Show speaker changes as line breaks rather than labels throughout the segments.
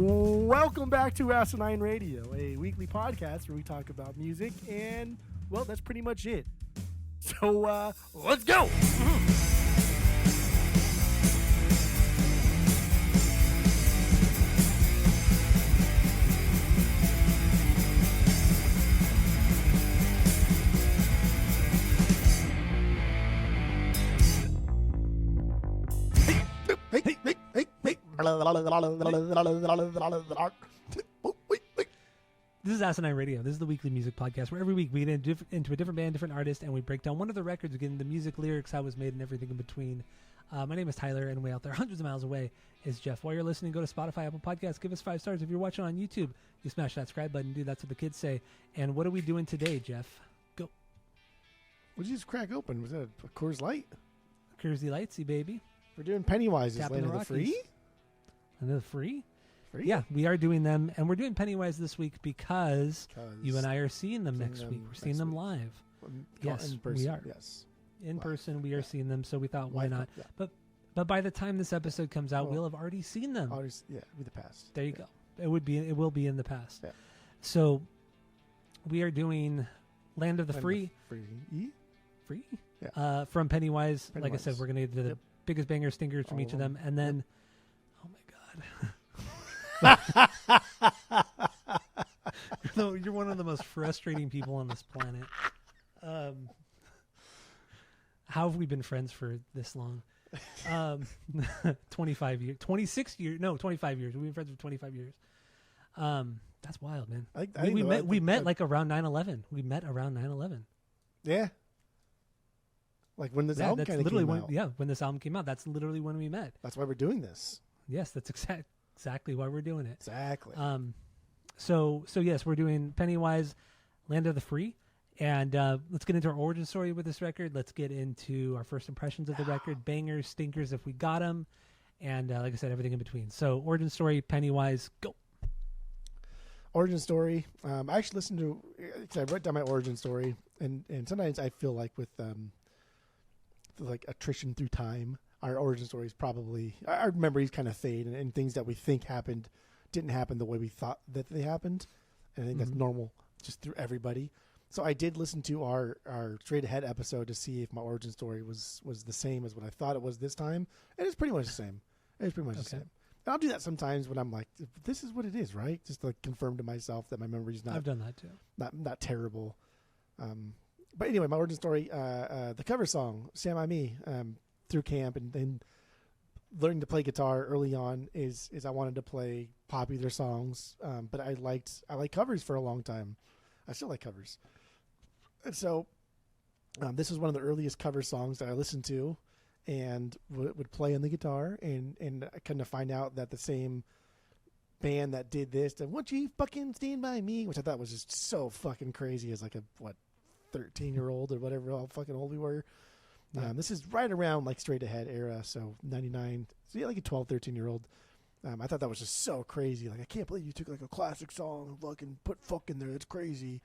Welcome back to Asinine Radio, a weekly podcast where we talk about music, and, well, that's pretty much it. So, let's go!
This is Asinine Radio. This is the weekly music podcast where every week we get into a different band, different artist, and we break down one of the records, we get into the music, lyrics, how it was made, and everything in between. My name is Tyler, and way out there, hundreds of miles away, is Jeff. While you're listening, go to Spotify, Apple Podcasts, give us 5 stars. If you're watching on YouTube, you smash that subscribe button. Dude, that's what the kids say. And what are we doing today, Jeff? Go.
What did you just crack open? Was that a Coors Light?
Coors Lightsy, baby.
We're doing Pennywise's
Tapping
Land
the
of the
Rockies.
Free?
Land of the Free?
Free?
Yeah, we are doing them, and we're doing Pennywise this week because you and I are seeing them next week. We're seeing them live. Yes,
in person,
we are.
Yes.
In
Live.
person, we are seeing them, so we thought, why
Live,
not?
yeah.
But by the time this episode comes out, we'll have already seen them.
Yeah, be the past.
There you go. It will be in the past.
Yeah.
So we are doing Land of the Free. Free?
Yeah.
From Pennywise. Like I
Pennywise.
said, we're going to do the biggest banger stinkers from each of them. And then, oh my God. You're one of the most frustrating people on this planet. How have we been friends for this long? 25 years. 26 years. No, 25 years. We've been friends for 25 years. That's wild, man. We met like around 9/11. We met around 9/11.
Yeah. Like when this album kind of came out.
Yeah, when this album came out. That's literally when we met.
That's why we're doing this.
Yes, that's exactly why we're doing it.
Exactly.
So yes, we're doing Pennywise, Land of the Free. And let's get into our origin story with this record. Let's get into our first impressions of the record, bangers, stinkers if we got them, and like I said, everything in between. So origin story, Pennywise, go.
Origin story. I actually listened to, cause I wrote down my origin story, and sometimes I feel like with like attrition through time, our origin stories probably, our memories kind of fade, and things that we think happened didn't happen the way we thought that they happened. And I think that's normal just through everybody. So I did listen to our straight ahead episode to see if my origin story was the same as what I thought it was this time. And it's pretty much the same. It's pretty much the same. And I'll do that sometimes when I'm like, this is what it is, right? Just to like confirm to myself that my memory's not.
I've done that too.
Not terrible. But anyway, my origin story, the cover song, Sam I Me, through camp and learning to play guitar early on is I wanted to play popular songs. But I like covers for a long time. I still like covers. And so this was one of the earliest cover songs that I listened to and would play on the guitar. And I kind of find out that the same band that did this, that won't you fucking stand by me, which I thought was just so fucking crazy as like a, 13-year-old or whatever, how fucking old we were. Yeah. This is right around like straight ahead era. So 99, so yeah, like a 12, 13-year-old. I thought that was just so crazy. Like, I can't believe you took like a classic song and fucking put fuck in there. It's crazy.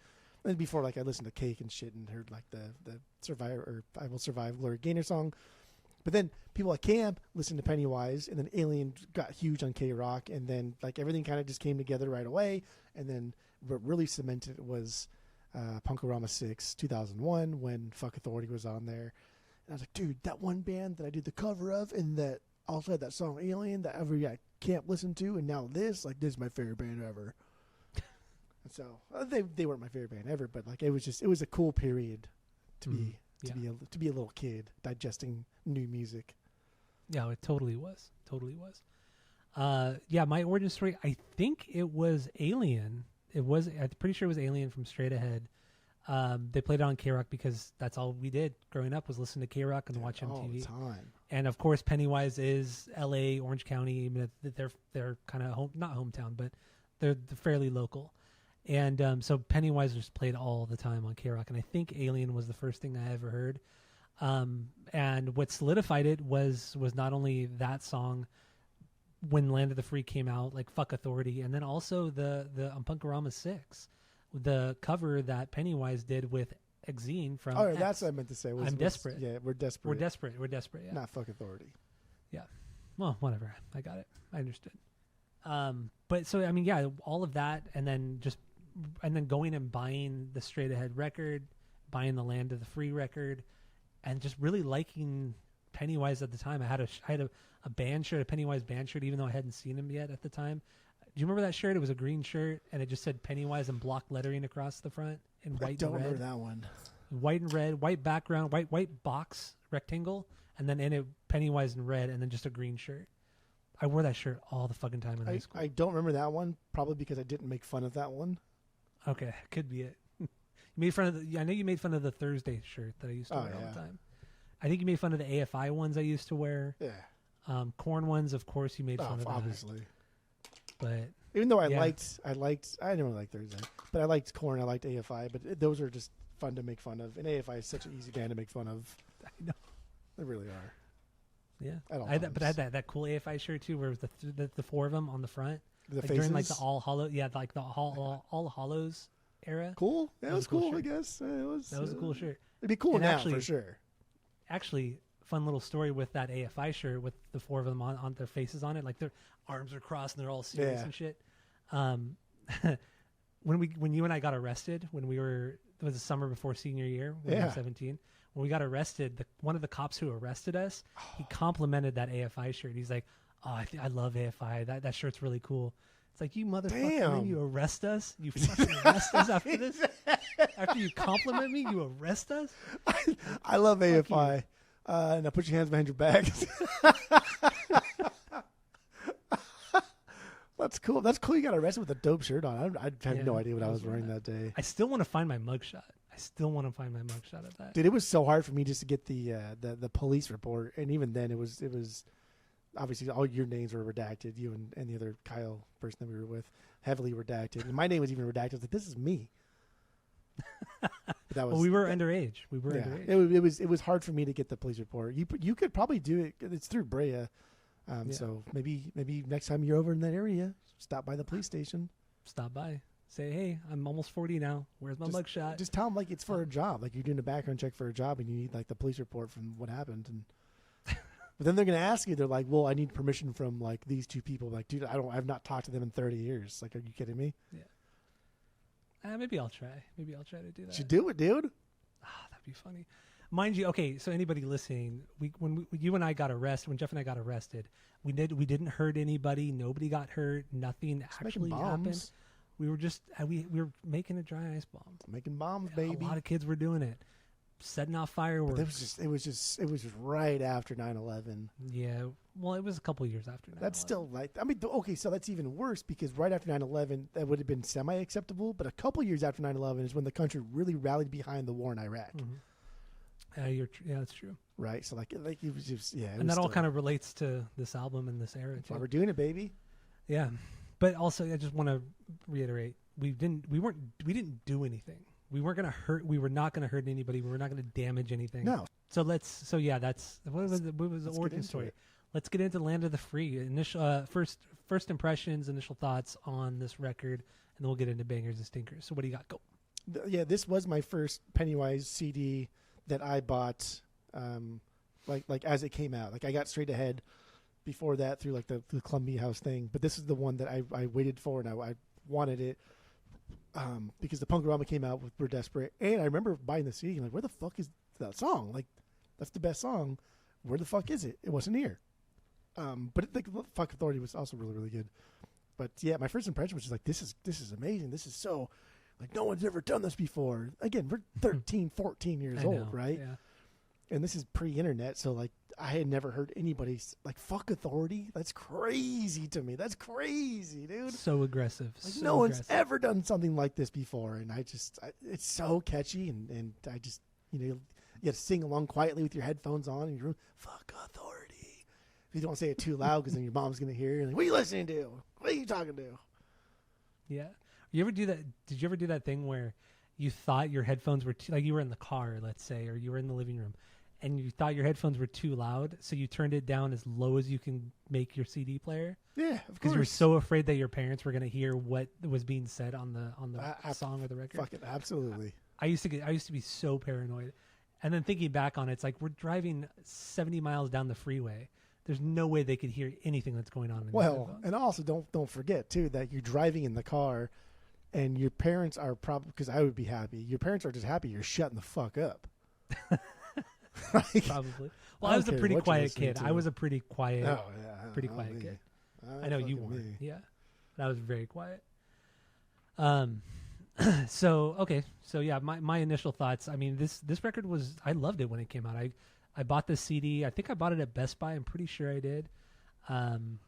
And before, like, I listened to Cake and shit and heard like the Survivor or I Will Survive Glory Gaynor song. But then people at camp listened to Pennywise, and then Alien got huge on K-Rock, and then like everything kind of just came together right away. And then what really cemented it was Punkorama 6, 2001, when Fuck Authority was on there. And I was like, dude, that one band that I did the cover of and that also had that song Alien that every camp listen to, and now this is my favorite band ever. And so they weren't my favorite band ever, but like it was a cool period to be a little kid digesting new music.
Yeah, it totally was. My origin story, I think it was Alien. I'm pretty sure it was Alien from Straight Ahead. They played it on K-Rock because that's all we did growing up was listen to K-Rock and watch MTV.
All the time. And
of course, Pennywise is L.A., Orange County. I mean, they're kind of not hometown, but they're fairly local. And so Pennywise just played all the time on K-Rock. And I think Alien was the first thing I ever heard. And what solidified it was not only that song when Land of the Free came out, like Fuck Authority, and then also the Punkorama 6, the cover that Pennywise did with Exene from X.
That's what I meant to say.
I'm desperate.
Yeah, we're desperate.
We're desperate, yeah.
Not Fuck Authority.
Yeah. Well, whatever. I got it. I understood. But so I mean, yeah, all of that, and then going and buying the Straight Ahead record, buying the Land of the Free record, and just really liking Pennywise at the time. I had a band shirt, a Pennywise band shirt, even though I hadn't seen him yet at the time. Do you remember that shirt? It was a green shirt, and it just said Pennywise in block lettering across the front in white and red.
I don't remember that one.
White and red, white background, white box rectangle, and then in it Pennywise in red, and then just a green shirt. I wore that shirt all the fucking time in high school.
I don't remember that one, probably because I didn't make fun of that one.
Okay, could be it. You made fun of I know you made fun of the Thursday shirt that I used to wear all the time. I think you made fun of the AFI ones I used to wear.
Yeah.
Corn ones, of course, you made fun of.
Obviously.
But
even though I didn't really like Thursday, but I liked Corn, I liked AFI, but those are just fun to make fun of. And AFI is such an easy band to make fun of.
I know.
They really are.
Yeah. I had that cool AFI shirt too, where it was the four of them on the front.
The
faces? During like the All Hallows era.
Cool. Yeah, it was cool, I guess. That
was a cool shirt.
It'd be cool now, for sure.
Actually, fun little story with that AFI shirt with the four of them on their faces on it. Like their arms are crossed and they're all serious and shit. When you and I got arrested, it was the summer before senior year, when we were 17. When we got arrested, one of the cops who arrested us, he complimented that AFI shirt. He's like, "Oh, I love AFI. That shirt's really cool." It's like, you motherfucker, then you arrest us? You fucking arrest us after this? After you compliment me, you arrest us?
I love AFI. Now put your hands behind your back. That's cool. That's cool. You got arrested with a dope shirt on. I had no idea what I was wearing that day.
I still want to find my mugshot. Of that.
Dude, it was so hard for me just to get the police report, and even then, it was obviously all your names were redacted. You and the other Kyle person that we were with, heavily redacted. And my name was even redacted. I was like, this is me. That was.
Well, we were underage. Underage.
It was hard for me to get the police report. You could probably do it. It's through Brea. So maybe next time you're over in that area, stop by the police station.
Stop by. Say, hey, I'm almost 40 now. Where's my mugshot?
Just tell them like it's for a job. Like you're doing a background check for a job and you need like the police report from what happened. And but then they're going to ask you, they're like, well, I need permission from like these two people. Like, dude, I've not talked to them in 30 years. Like, are you kidding me?
Yeah. Maybe I'll try. To do that.
You should do it, dude.
That'd be funny. Mind you, okay, so anybody listening, when you and I got arrested, when Jeff and I got arrested, we didn't hurt anybody. Nobody got hurt. Nothing actually happened. We were just we were making a dry ice bomb.
Making bombs, baby.
A lot of kids were doing it. Setting off fireworks.
But it was just right after 9/11.
Yeah. Well, it was a couple years after 9/11.
That's still like, I mean, okay, so that's even worse because right after 9/11, that would have been semi-acceptable. But a couple years after 9/11 is when the country really rallied behind the war in Iraq.
Mm-hmm. That's true.
Right. So like it was just
and that all kind of relates to this album and this era.
That's why we're doing it, baby.
Yeah. But also, I just want to reiterate: we didn't do anything. We weren't going to hurt. We were not going to hurt anybody. We were not going to damage anything.
No.
So that's what was the origin story? Let's get into Land of the Free. Initial first impressions, initial thoughts on this record, and then we'll get into bangers and stinkers. So what do you got? Go.
Yeah, this was my first Pennywise CD that I bought, like as it came out. Like I got Straight Ahead before that through like the Columbia House thing, but this is the one that I waited for and I wanted it because the Punk-O-Rama came out with We're Desperate, and I remember buying the CD and like, where the fuck is that song? Like that's the best song. Where the fuck is it? It wasn't here. But the Fuck Authority was also really, really good. But yeah, my first impression was just like, this is amazing. This is so like no one's ever done this before. Again, we're 13, 14 years old, right?
Yeah. And
this is pre-internet, so like I had never heard anybody like Fuck Authority. That's crazy to me. That's crazy, dude.
So aggressive.
Like no one's ever done something like this before, and it's so catchy, and I just you have to sing along quietly with your headphones on in your room. Fuck Authority. If you don't say it too loud, because then your mom's gonna hear you. Like, what are you listening to? What are you talking to?
Yeah. You ever do that? Did you ever do that thing where you thought your headphones were like you were in the car, let's say, or you were in the living room, and you thought your headphones were too loud, so you turned it down as low as you can make your CD player?
Yeah, of course.
Because you were so afraid that your parents were going to hear what was being said on the song or the record.
Fucking absolutely.
I used to be so paranoid, and then thinking back on it, it's like we're driving 70 miles down the freeway. There's no way they could hear anything that's going on in these
Well,
headphones.
and also don't forget too that you're driving in the car, and your parents are probably, because I would be happy. Your parents are just happy you're shutting the fuck up. Like,
Probably.
I
Well, I was
don't
a
care
pretty
what you're
quiet
listening
kid.
to.
I was a pretty quiet,
oh yeah,
pretty
I'll
quiet
be.
kid. I know you
fucking
were.
me.
Yeah. But I was very quiet. So yeah, my initial thoughts. I mean, this record was, I loved it when it came out. I bought this CD. I think I bought it at Best Buy. I'm pretty sure I did. And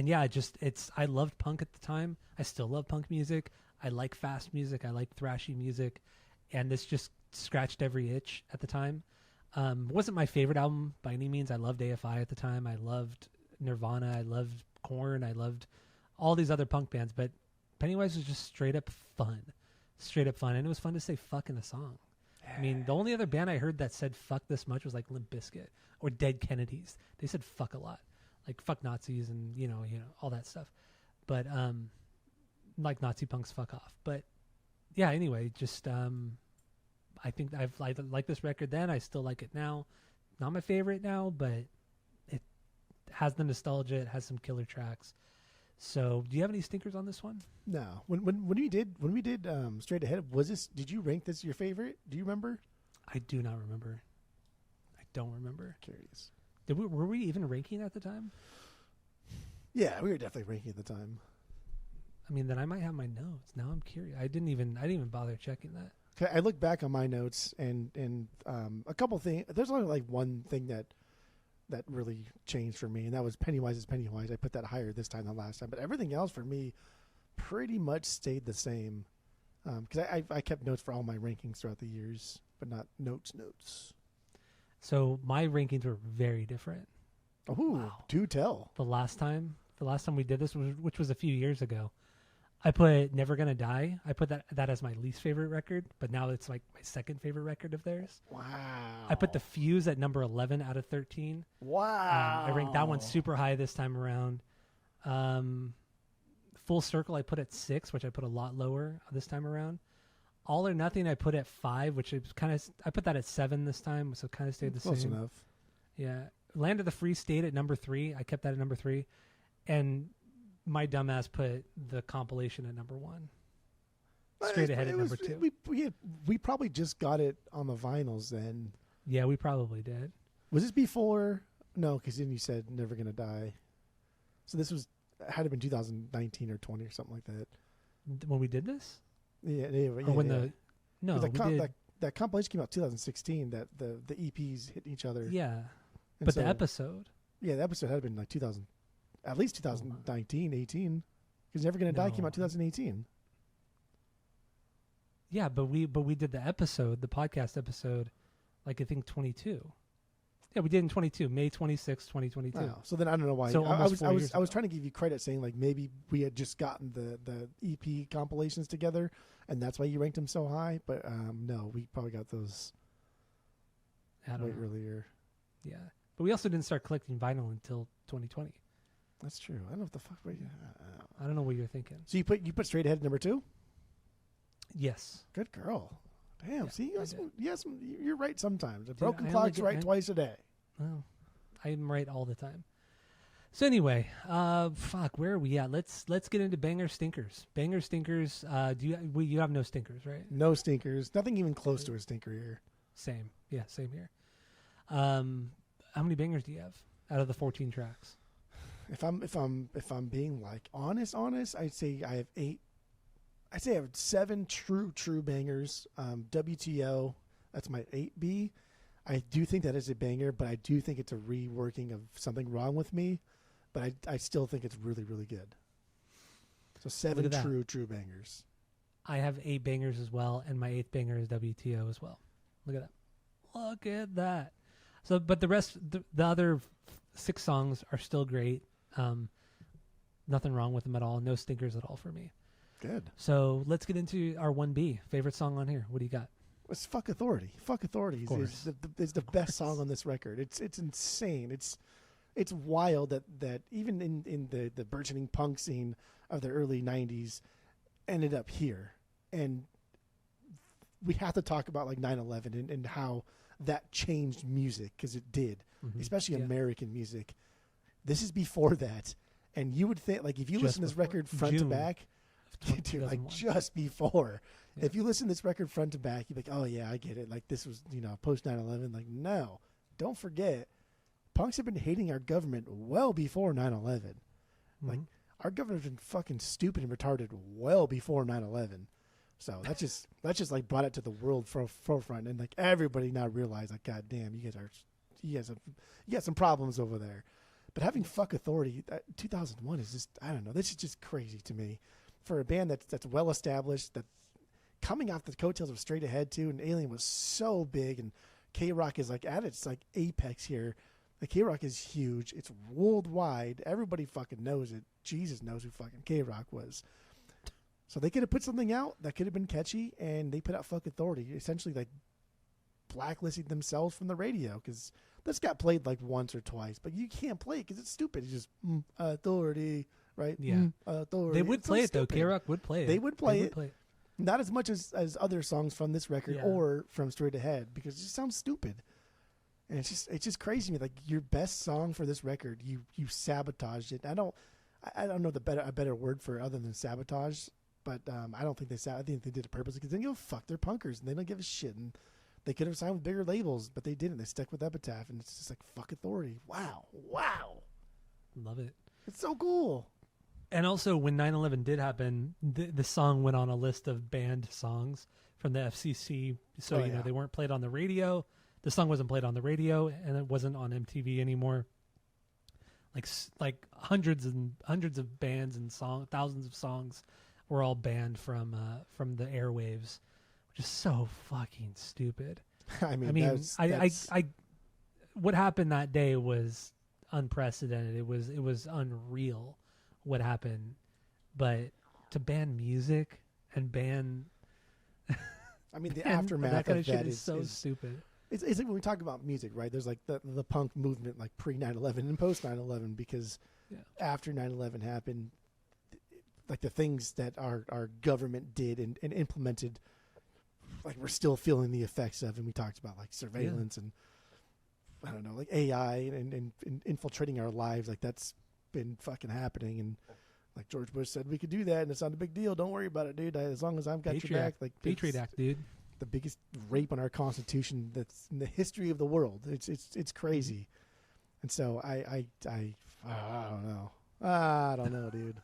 yeah, I loved punk at the time. I still love punk music. I like fast music. I like thrashy music, and this just scratched every itch at the time. Wasn't my favorite album by any means. I loved AFI at the time. I loved Nirvana. I loved Korn. I loved all these other punk bands, but Pennywise was just straight up fun, and it was fun to say "fuck" in a song. I mean, the only other band I heard that said "fuck" this much was like Limp Bizkit or Dead Kennedys. They said "fuck" a lot, like "fuck Nazis" and you know all that stuff. But like Nazi punks, fuck off. But yeah, anyway, just I think I like this record then. I still like it now. Not my favorite now, but it has the nostalgia. It has some killer tracks. So, do you have any stinkers on this one?
No. When we did Straight Ahead, did you rank this your favorite? Do you remember?
I do not remember. I don't remember.
Curious.
Were we even ranking at the time?
Yeah, we were definitely ranking at the time.
I mean, then I might have my notes. Now I'm curious. I didn't even bother checking that.
Okay, I look back on my notes and a couple things. There's only like one thing that really changed for me, and that was Pennywise is Pennywise. I put that higher this time than last time, but everything else for me pretty much stayed the same. Because I kept notes for all my rankings throughout the years, but not notes.
So my rankings were very different.
Oh,
Wow.
do tell.
The last time we did this, which was a few years ago, I put Never Gonna Die. I put that as my least favorite record, but now it's like my second favorite record of theirs.
Wow.
I put The Fuse at number 11 out of 13.
Wow.
I ranked that one super high this time around. Full Circle I put at 6, which I put a lot lower this time around. All or Nothing I put at 5, which is I put that at 7 this time, so it kind of stayed the
Close
same.
enough.
Yeah. Land of the Free stayed at number 3. I kept that at number 3. And my dumbass put the compilation at number 1. Straight Ahead at number 2.
We probably just got it on the vinyls then.
Yeah, we probably did.
Was this before? No, because then you said Never Gonna Die. So this had to been 2019 or 20 or something like that.
When we did this?
Yeah.
Or when no, we did.
That compilation came out 2016. That the EPs hit each other.
Yeah,
And
but
so,
the episode.
Yeah, the episode had been like 2000, at least 2019, 18. Because Never Gonna Die came out 2018.
Yeah, but we did the episode, the podcast episode, like I think 22. Yeah, we did in 22, May 26, 2022.
Wow. So then I don't know why.
So
I
almost 4 years
was
ago.
trying to give you credit, saying like maybe we had just gotten the EP compilations together, and that's why you ranked them so high. But no, we probably got those
I don't
way
know.
earlier.
Yeah, but we also didn't start collecting vinyl until 2020.
That's true. I don't know what the fuck.
I don't know what you're thinking.
So you put Straight Ahead number 2.
Yes.
Good girl. Damn.
Yeah,
See,
I did.
you're right sometimes. A
Dude,
broken
I only
clock's
get-
right
I-
twice a day.
Well, I'm right all the time. So anyway, where are we at? Let's get into banger stinkers. Banger stinkers. You have no stinkers, right?
No stinkers. Nothing even close to a stinker here.
Same. Yeah, same here. How many bangers do you have out of the 14 tracks?
If I'm being like honest, I'd say I have 8. I'd say I have 7 true bangers. WTO, that's my 8B. I do think that is a banger, but I do think it's a reworking of Something Wrong With Me. But I still think it's really, really good. So 7
Look at that.
true bangers.
I have 8 bangers as well, and my 8th banger is WTO as well. Look at that. Look at that. So, but the rest, the other 6 songs are still great. Nothing wrong with them at all. No stinkers at all for me.
Good.
So let's get into our 1B. Favorite song on here. What do you got?
It's Fuck Authority. Fuck Authority is the best song on this record. It's insane. It's wild that even in the burgeoning punk scene of the early 90s ended up here. And we have to talk about like 9/11 and how that changed music, because it did, especially American music. This is before that, and you would think like if you listen to this record front to back, dude, like just before. Yeah. If you listen to this record front to back, you'd be like, oh yeah, I get it. Like this was post 9/11. Like no, don't forget, punks have been hating our government well before 9/11. Like our government's been fucking stupid and retarded well before 9/11. So that's just like brought it to the world forefront, and like everybody now realize like, God damn, you got some problems over there. But having fuck authority, 2001 is just, I don't know, this is just crazy to me for a band that's well established, that coming off the coattails of Straight Ahead too, and Alien was so big, and K-Rock is like at its like apex here. Like K-Rock is huge. It's worldwide. Everybody fucking knows it. Jesus knows who fucking K-Rock was. So they could have put something out that could have been catchy, and they put out fuck authority, essentially like blacklisting themselves from the radio, because this got played like once or twice, but you can't play it because it's stupid. It's just authority, right?
Yeah,
authority.
They would play it though. K-Rock would play it.
They would play it. Not as much as other songs from this record or from Straight Ahead, because it just sounds stupid. And it's just crazy to me. Like your best song for this record, you sabotaged it. I don't know a better word for it other than sabotage. But I don't think I think they did it purposely, because they fuck, they're punkers and they don't give a shit. And they could have signed with bigger labels, but they didn't. They stuck with Epitaph, and it's just like fuck authority. Wow.
Love it.
It's so cool.
And also, when 9/11 did happen, the song went on a list of banned songs from the FCC. So they weren't played on the radio. The song wasn't played on the radio, and it wasn't on MTV anymore. Like hundreds of bands and thousands of songs were all banned from the airwaves, which is so fucking stupid.
I mean,
what happened that day was unprecedented. It was unreal what happened, but to ban music and ban,
I mean, the aftermath
that kind
of
shit
that
is so stupid.
It's like when we talk about music, right? There's like the punk movement, like pre 9/11 and post 9/11, because after 9/11 happened, like the things that our government did and implemented, like we're still feeling the effects of, and we talked about like surveillance and I don't know, like AI and infiltrating our lives, like that's been fucking happening. And like George Bush said, we could do that, and it's not a big deal. Don't worry about it, dude. As long as I've got your back, like
Patriot Act, dude.
The biggest rape on our Constitution that's in the history of the world. It's crazy. And so I don't know. I don't know, dude.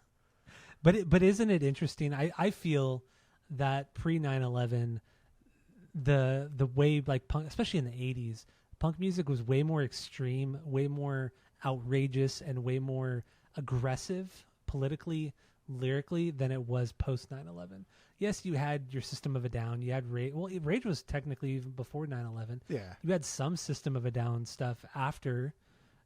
But isn't it interesting? I feel that pre 9/11, the way like punk, especially in the 80s, punk music was way more extreme, way more outrageous, and way more aggressive politically, lyrically than it was post 9/11. Yes, you had your System of a Down. You had Rage. Well, Rage was technically even before 9/11.
Yeah.
You had some System of a Down stuff after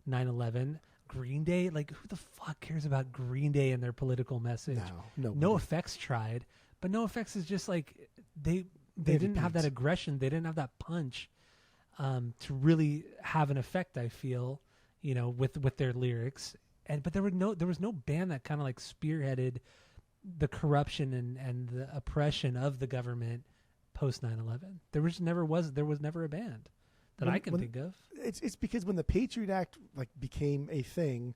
9/11. Green Day, like who the fuck cares about Green Day and their political message? No Effects tried, but No Effects is just like they didn't have that aggression. They didn't have that punch to really have an effect. I feel, with their lyrics. But there was no band that kind of like spearheaded the corruption and the oppression of the government post 9/11. There was never a band that I can think of.
It's because when the Patriot Act like became a thing,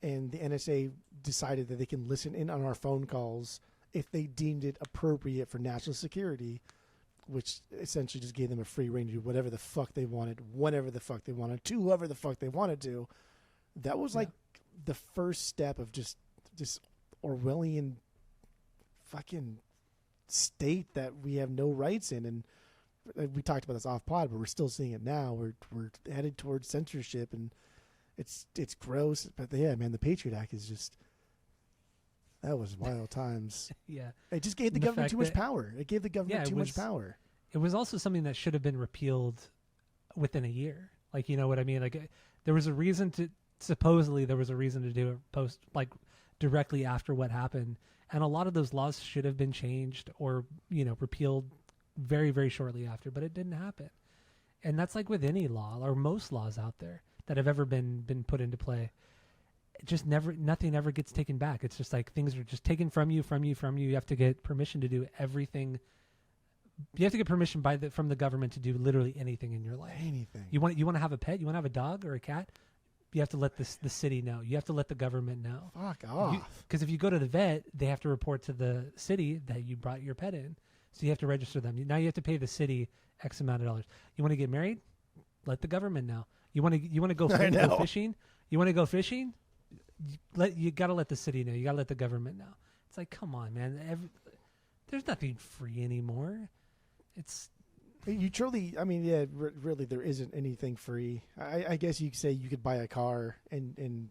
and the NSA decided that they can listen in on our phone calls if they deemed it appropriate for national security, which essentially just gave them a free rein to do whatever the fuck they wanted, whenever the fuck they wanted, to whoever the fuck they wanted to. That was like the first step of just Orwellian fucking state that we have no rights in. And we talked about this off pod, but we're still seeing it now. We're headed towards censorship, and it's gross. But yeah, man, the Patriot Act is just, that was wild times.
Yeah,
it just gave the government too much power. It gave the government too much power.
It was also something that should have been repealed within a year. Like, you know what I mean? Like, there was a reason to supposedly do it post, like, directly after what happened, and a lot of those laws should have been changed or repealed very, very shortly after, but it didn't happen. And that's like with any law or most laws out there that have ever been put into play. It just nothing ever gets taken back. It's just like things are just taken from you. You have to get permission to do everything You have to get permission from the government to do literally anything in your life.
Anything.
You want to have a pet? You want to have a dog or a cat? You have to let the city know. You have to let the government know.
Fuck off.
Because if you go to the vet, they have to report to the city that you brought your pet in. So you have to register them. Now you have to pay the city X amount of dollars. You want to get married? Let the government know. You want to go fishing? You want to go fishing? You got to let the city know. You got to let the government know. It's like, come on, man. There's nothing free anymore. It's
you truly. I mean, yeah, really, there isn't anything free. I guess you could say you could buy a car and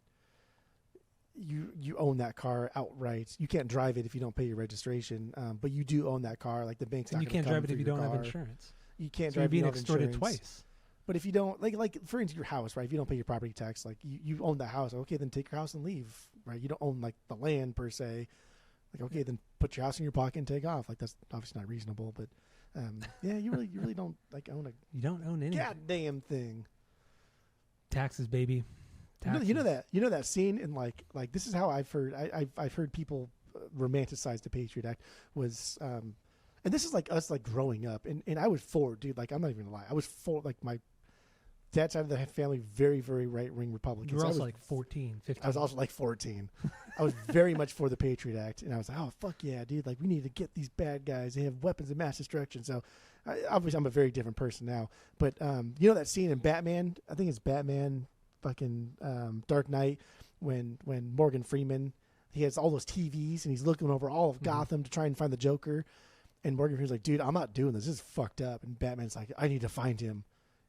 you own that car outright. You can't drive it if you don't pay your registration, but you do own that car. Like the bank's not.
And you can't drive it if you don't have insurance.
You can't
so
drive.
You're being extorted twice.
But if you don't, like for instance, your house, right? If you don't pay your property tax, like you own the house, okay, then take your house and leave, right? You don't own like the land per se. Like, okay, then put your house in your pocket and take off. Like that's obviously not reasonable, but yeah, you really don't like own
You don't own anything.
Goddamn thing.
Taxes, baby. Taxes.
You know that scene in like this is how I've heard I've heard people romanticize the Patriot Act was and this is like us like growing up and I was for, dude, like I'm not even gonna lie, I was for, like my dad's side of the family, very, very right-wing Republicans.
You were also like 14, 15.
I was also like 14. I was very much for the Patriot Act, and I was like, oh, fuck yeah, dude. Like, we need to get these bad guys. They have weapons of mass destruction. So, obviously, I'm a very different person now. But, you know that scene in Batman? I think it's Batman fucking Dark Knight when Morgan Freeman, he has all those TVs, and he's looking over all of Gotham to try and find the Joker. And Morgan Freeman's like, dude, I'm not doing this. This is fucked up. And Batman's like, I need to find him.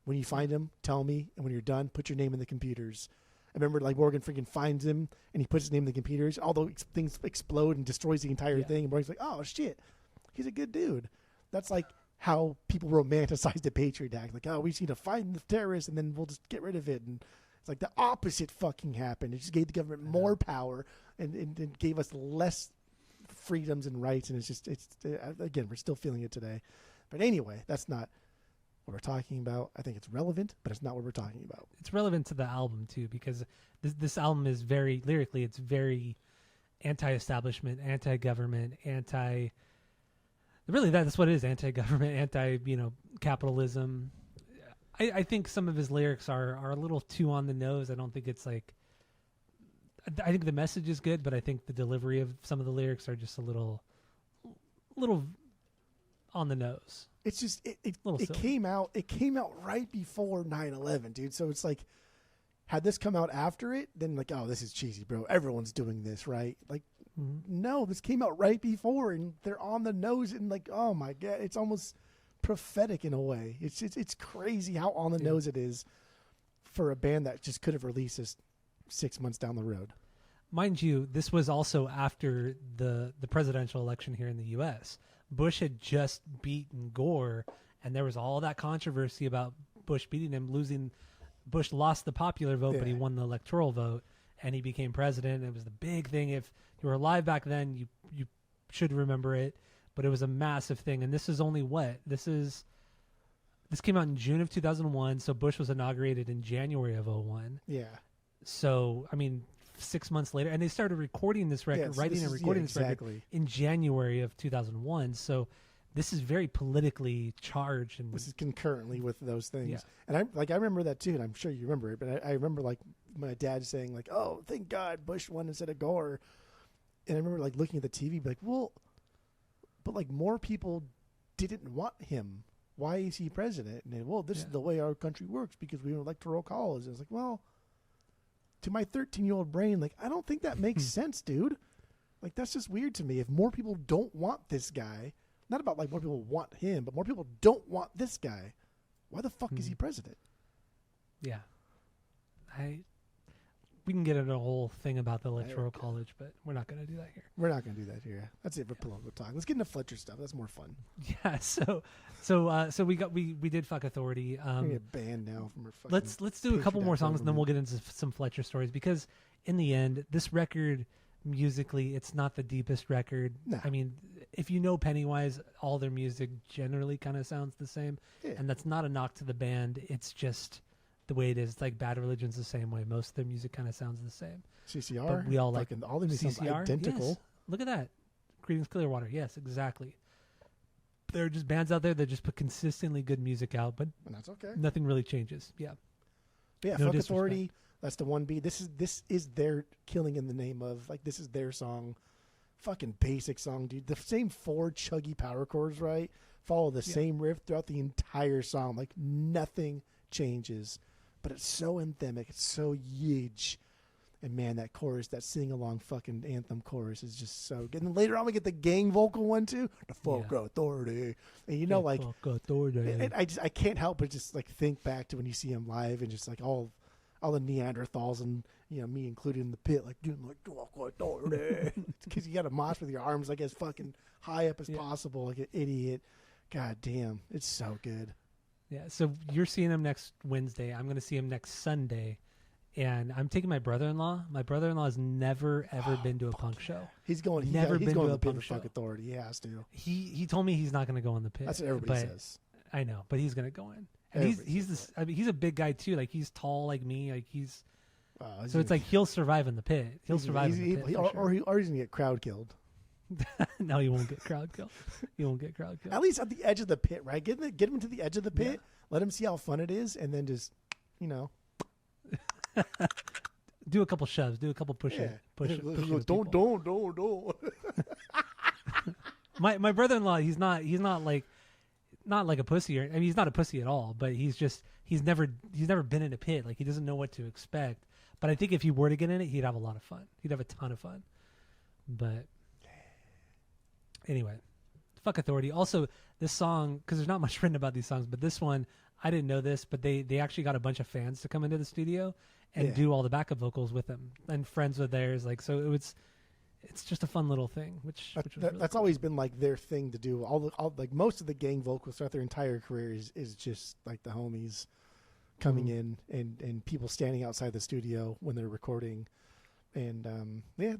When you find him, tell me, and when you're done, put your name in the computers. I remember, like, Morgan freaking finds him, and he puts his name in the computers, although things explode and destroys the entire thing, and Morgan's like, oh, shit, he's a good dude. That's, like, how people romanticize the Patriot Act. Like, oh, we just need to find the terrorists, and then we'll just get rid of it. And it's like the opposite fucking happened. It just gave the government more power and gave us less freedoms and rights, and again, we're still feeling it today. But anyway, that's not what we're talking about. I think it's relevant, but it's not what we're talking about.
It's relevant to the album too, because this album is very lyrically, it's very anti-establishment, anti-government, really that's what it is, anti-government, capitalism. I think some of his lyrics are a little too on the nose. I don't think it's like, I think the message is good, but I think the delivery of some of the lyrics are just a little on the nose.
It's just it came out right before 9/11, dude. So it's like, had this come out after it, then like, oh, this is cheesy, bro. Everyone's doing this, right? Like, no, this came out right before, and they're on the nose, and like, oh my god, it's almost prophetic in a way. It's crazy how on the nose it is for a band that just could have released this 6 months down the road.
Mind you, this was also after the presidential election here in the U.S. Bush had just beaten Gore, and there was all that controversy about Bush beating him, losing. Bush lost the popular vote, but he won the electoral vote, and he became president. It was the big thing. If you were alive back then, you should remember it, but it was a massive thing. And this is only this came out in June of 2001, so Bush was inaugurated in January of 2001. Yeah. So, I mean, 6 months later, and they started recording this record, writing and recording this record in January of 2001. So this is very politically charged, and
this is concurrently with those things. Yeah. And I remember that too, and I'm sure you remember it. But I remember like my dad saying like, "Oh, thank God Bush won instead of Gore." And I remember like looking at the TV, like, "Well, but like more people didn't want him. Why is he president?" And then, well, this is the way our country works because we have electoral college. And it's like, well, to my 13-year-old brain, like, I don't think that makes sense, dude. Like, that's just weird to me. If more people don't want this guy, not about like more people want him, but more people don't want this guy, why the fuck is he president?
Yeah. We can get into a whole thing about the electoral college, but we're not going to do that here.
We're not going to do that here. That's it for political talk. Let's get into Fletcher stuff. That's more fun.
Yeah. So we did Fuck Authority.
We're gonna get banned now from our fucking.
Let's do a couple more songs and then we'll get into some Fletcher stories, because in the end, this record musically, it's not the deepest record. Nah. I mean, if you know Pennywise, all their music generally kind of sounds the same, and that's not a knock to the band. It's just the way it is. It's like Bad Religion's the same way. Most of their music kind of sounds the same.
CCR,
but we all like
all the music sounds identical.
Yes. Look at that. Creedence Clearwater. Yes, exactly. There are just bands out there that just put consistently good music out, but
And that's okay.
nothing really changes. Yeah.
But yeah,
No
Fuck
disrespect.
Authority. That's the 1B. This is their killing in the name of, like, this is their song. Fucking basic song, dude. The same 4 chuggy power chords, right? Follow the same riff throughout the entire song. Like, nothing changes. But it's so anthemic. It's so huge. And man, that chorus, that sing-along fucking anthem chorus is just so good. And then later on we get the gang vocal one too. The Fuck Authority. And you know, like,
Fuck Authority.
and I can't help but just like think back to when you see him live and just like all the Neanderthals and, you know, me included in the pit, like doing like Fuck Authority. Because you got to mosh with your arms like as fucking high up as possible, like an idiot. God damn, it's so good.
Yeah, so you're seeing him next Wednesday. I'm going to see him next Sunday. And I'm taking my brother-in-law. My brother-in-law has never, ever been to a punk show.
He's going. He's going to the pit for Fuck Authority. He has to.
He told me he's not going to go on the pit.
That's what everybody says.
I know, but he's going to go in. And he's this. I mean, he's a big guy too. Like he's tall like me. Like he's. So it's like he'll survive in the pit. He'll survive in the pit.
Or he's going to get crowd killed.
No, he won't get crowd killed. He won't get crowd killed.
At least at the edge of the pit, right? Get him to the edge of the pit. Let him see how fun it is, and then just, you know.
Do a couple shoves. Do a couple push.
Don't.
My brother-in-law, he's not like a pussy. I mean, he's not a pussy at all. But he's never been in a pit. Like he doesn't know what to expect. But I think if he were to get in it, he'd have a lot of fun. He'd have a ton of fun. But anyway, Fuck Authority. Also, this song, because there's not much written about these songs, but this one, I didn't know this, but they actually got a bunch of fans to come into the studio and do all the backup vocals with them, and friends of theirs. Like, so it's just a fun little thing, which was really
that's
cool.
always been like their thing to do. All like most of the gang vocals throughout their entire career is just like the homies coming in and people standing outside the studio when they're recording, and they're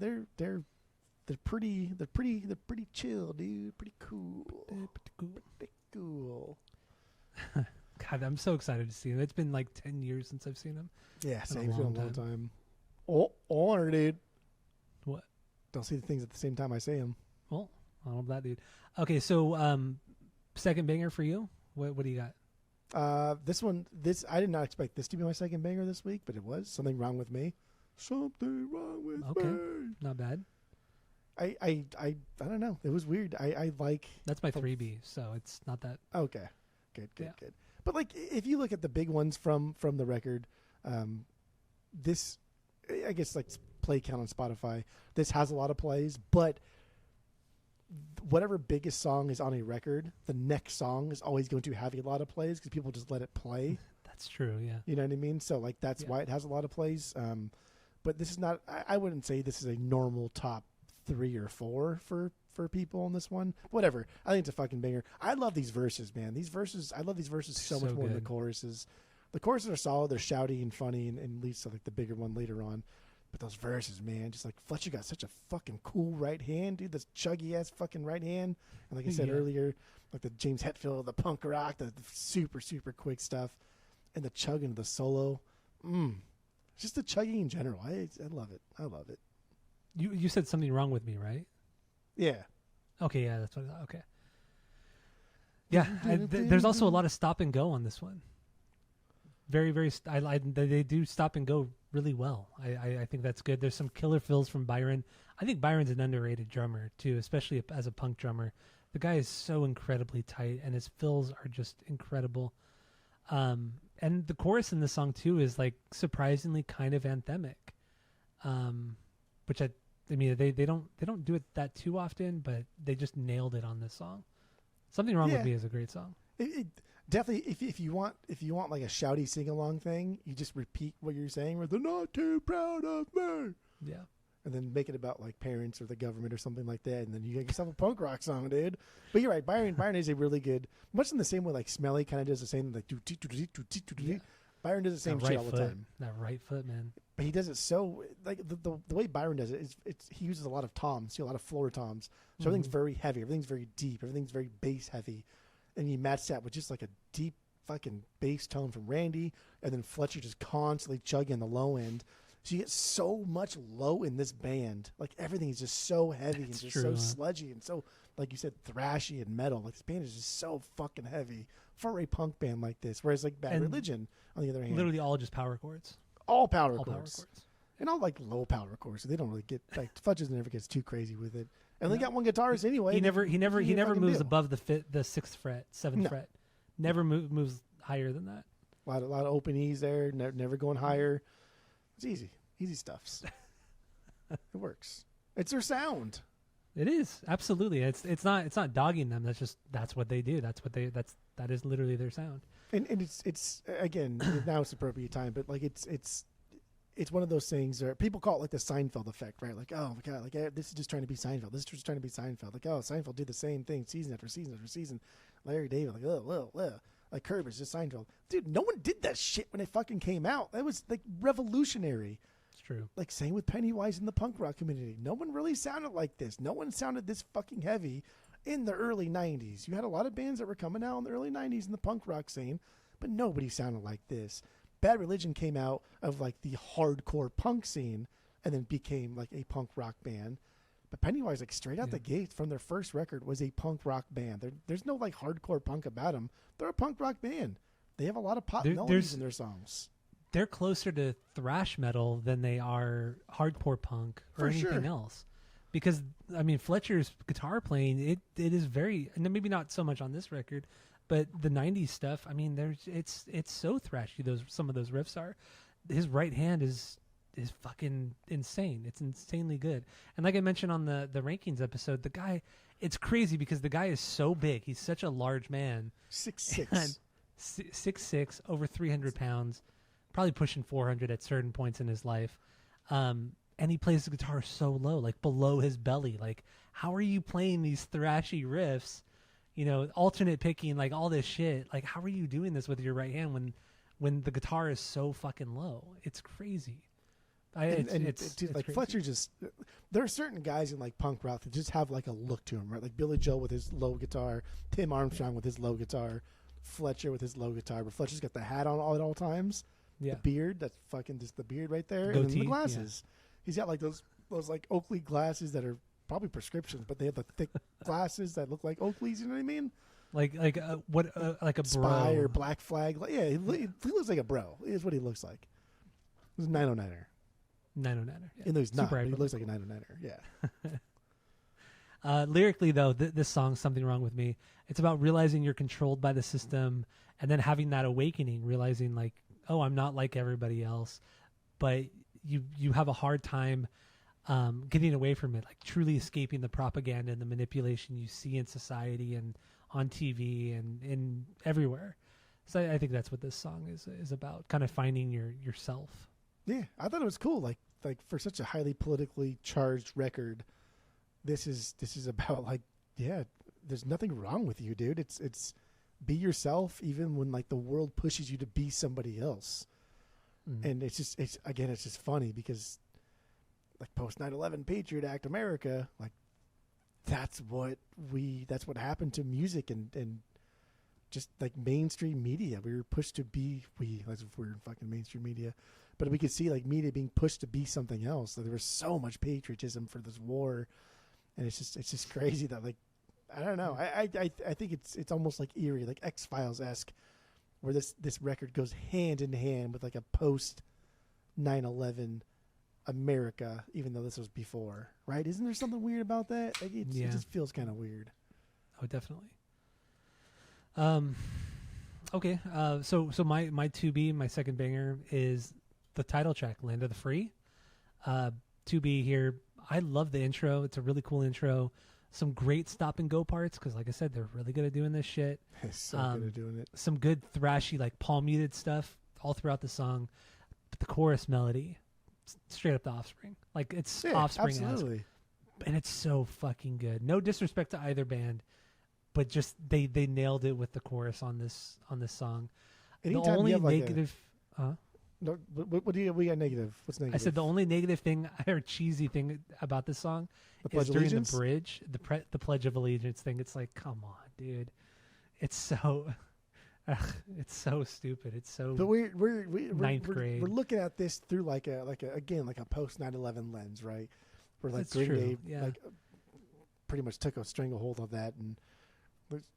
pretty chill, dude. Pretty cool. Pretty cool.
God, I'm so excited to see him. It's been like 10 years since I've seen him.
Yeah,
Been
same.
a
For a
long
long time. Oh, honor, dude.
What?
Don't see the things at the same time I say them.
Well, I love that, dude. Okay, so second banger for you. What do you got?
This I did not expect this to be my second banger this week, but it was. Something Wrong with Me. Something wrong with me.
Not bad.
I don't know. It was weird. I like.
That's my 3B, so it's not that.
Okay. Good. But like, if you look at the big ones from the record, this, I guess, like play count on Spotify, this has a lot of plays, but whatever biggest song is on a record, the next song is always going to have a lot of plays because people just let it play.
That's true, yeah.
You know what I mean? So like that's why it has a lot of plays. But this is not. I wouldn't say this is a normal top 3 or 4 for people on this one. Whatever. I think it's a fucking banger. I love these verses, man. I love these verses so much more than the choruses. The choruses are solid. They're shouty and funny, and leads to like the bigger one later on. But those verses, man, just like Fletcher got such a fucking cool right hand, dude. This chuggy ass fucking right hand. And like I said earlier, like the James Hetfield, the punk rock, the super, super quick stuff, and the chugging of the solo. Just the chugging in general. I love it. I love it.
You said Something Wrong with Me, right?
Yeah.
Okay, yeah, that's what I thought. Okay. Yeah, there's also a lot of stop and go on this one. Very, very. They do stop and go really well. I think that's good. There's some killer fills from Byron. I think Byron's an underrated drummer too, especially as a punk drummer. The guy is so incredibly tight, and his fills are just incredible. And the chorus in the song too is like surprisingly kind of anthemic, which I mean they don't do it that too often, but they just nailed it on this song. Something Wrong with Me is a great song.
It definitely, if you want like a shouty sing along thing, you just repeat what you're saying. Where they're not too proud of me. Yeah. And then make it about like parents or the government or something like that, and then you get yourself a punk rock song, dude. But you're right, Byron is a really good, much in the same way like Smelly kind of does the same, like Byron does the same shit all the time.
That right foot, man.
But he does it so like the way Byron does it is he uses a lot of toms, a lot of floor toms. So everything's very heavy, everything's very deep, everything's very bass heavy, and you match that with just like a deep fucking bass tone from Randy, and then Fletcher just constantly chugging the low end. So you get so much low in this band. Like everything is just so heavy and just so sludgy and so, like you said, thrashy and metal. Like this band is just so fucking heavy for a punk band like this. Whereas like Bad Religion, on the other hand,
literally all just power chords.
All power chords. And all like low power chords. So they don't really get like Fudges never gets too crazy with it. And they got one guitarist anyway.
He never moves above the sixth fret, seventh fret. Never moves higher than that.
A lot of open E's there. Never going higher. It's easy stuffs. It works. It's their sound.
It is absolutely. It's not dogging them. That's what they do. That is literally their sound.
And it's again now it's appropriate time, but like it's one of those things where people call it like the Seinfeld effect, right? Like, oh my God, like this is just trying to be Seinfeld. This is just trying to be Seinfeld. Like, oh, Seinfeld did the same thing season after season after season. Larry David, like, like Curb is just Seinfeld. Dude, no one did that shit when it fucking came out. That was like revolutionary.
It's true.
Like same with Pennywise in the punk rock community. No one really sounded like this. No one sounded this fucking heavy in the early 90s. You had a lot of bands that were coming out in the early 90s in the punk rock scene, but nobody sounded like this. Bad Religion came out of like the hardcore punk scene and then became like a punk rock band. But Pennywise, like straight out the gate from their first record, was a punk rock band. There's no like hardcore punk about them. They're a punk rock band. They have a lot of pop melodies in their songs.
They're closer to thrash metal than they are hardcore punk or anything else. Because I mean, Fletcher's guitar playing, it is very, and maybe not so much on this record, but the '90s stuff. I mean, it's so thrashy. Some of those riffs are. His right hand is fucking insane. It's insanely good. And like I mentioned on the rankings episode, the guy, it's crazy because the guy is so big. He's such a large man.
6'6".
6'6", over 300 pounds, probably pushing 400 at certain points in his life. And he plays the guitar so low, like below his belly. Like, how are you playing these thrashy riffs? You know, alternate picking, like all this shit. Like, how are you doing this with your right hand when the guitar is so fucking low? It's crazy. It's
like crazy. Fletcher just, there are certain guys in like punk rock that just have like a look to him, right? Like Billy Joel with his low guitar, Tim Armstrong with his low guitar, Fletcher with his low guitar, but Fletcher's got the hat on at all times. Yeah. The beard, that's fucking just the beard right there. And then the glasses. Yeah. He's got like those like Oakley glasses that are probably prescriptions, but they have the thick glasses that look like Oakleys, you know what I mean?
Like a bro.
Spy or Black Flag. Yeah, he looks like a bro. Is what he looks like. He's a 909er.
909er. Yeah.
Even though he's not, but he looks like a 909er. Yeah.
Lyrically, though, this song's Something Wrong With Me. It's about realizing you're controlled by the system and then having that awakening, realizing like, oh, I'm not like everybody else, but you have a hard time getting away from it, like truly escaping the propaganda and the manipulation you see in society and on TV and in everywhere. So I think that's what this song is about, kind of finding yourself.
Yeah, I thought it was cool. Like for such a highly politically charged record, this is about like, yeah, there's nothing wrong with you, dude. It's be yourself even when like the world pushes you to be somebody else. And it's just funny because like post 9/11 Patriot Act America, like that's what happened to music and just like mainstream media. We were pushed to be as if we're in fucking mainstream media, but we could see like media being pushed to be something else. Like, there was so much patriotism for this war, and it's just crazy that like I don't know. I think it's almost like eerie, like X-Files-esque, where this record goes hand in hand with like a post 9/11 America, even though this was before, right? Isn't there something weird about that? Like it just feels kind of weird.
Oh, definitely. Okay. So my 2B, my second banger is the title track, Land of the Free. 2B here. I love the intro. It's a really cool intro. Some great stop and go parts, because like I said, they're really good at doing this shit.
So good at doing it.
Some good thrashy, like palm muted stuff all throughout the song. But the chorus melody, straight up the Offspring. Like it's Offspring, absolutely. And it's so fucking good. No disrespect to either band, but just they nailed it with the chorus on this song.
Anytime
the only
you have like
negative.
No, what do you? We got negative. What's negative?
I said the only negative thing or cheesy thing about this song is during the bridge, the Pledge of Allegiance thing. It's like, come on, dude. It's so It's so stupid. It's so.
But we're
Ninth grade.
We're looking at this through like a post 9/11 lens, right? Where like
That's
Green
true,
Day
yeah.
like pretty much took a stranglehold of that and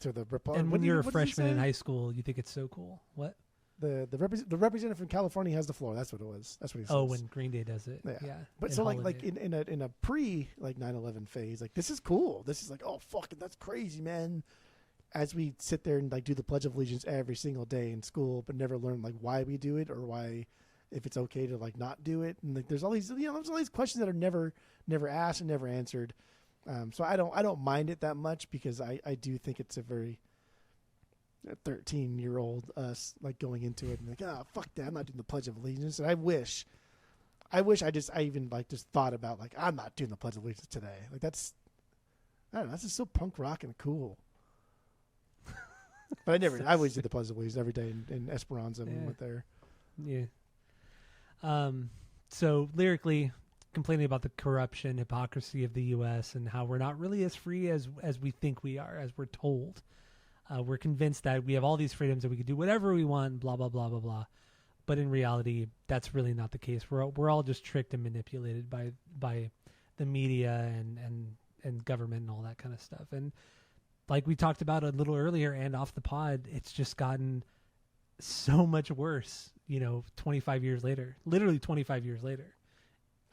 to the
And when you're a freshman in high school, you think it's so cool. What?
The representative from California has the floor. That's what it was. That's what he says.
Oh, when Green Day does it. Yeah.
But so like in a pre like 9/11 phase, like this is cool. This is like, oh fuck it, that's crazy, man. As we sit there and like do the Pledge of Allegiance every single day in school, but never learn like why we do it or why if it's okay to like not do it. And like there's all these there's all these questions that are never asked and never answered. So I don't mind it that much because I do think it's a very 13-year-old us like going into it and like, oh fuck that, I'm not doing the Pledge of Allegiance. And I wish I even like just thought about like I'm not doing the Pledge of Allegiance today. Like that's I don't know, that's just so punk rock and cool. But I always did the Pledge of Allegiance every day in Esperanza when we went there.
Yeah. So lyrically, complaining about the corruption, hypocrisy of the U.S. and how we're not really as free as we think we are, as we're told. We're convinced that we have all these freedoms and we can do whatever we want, blah, blah, blah, blah, blah. But in reality, that's really not the case. We're all just tricked and manipulated by the media and government and all that kind of stuff. And like we talked about a little earlier and off the pod, it's just gotten so much worse, 25 years later, literally 25 years later.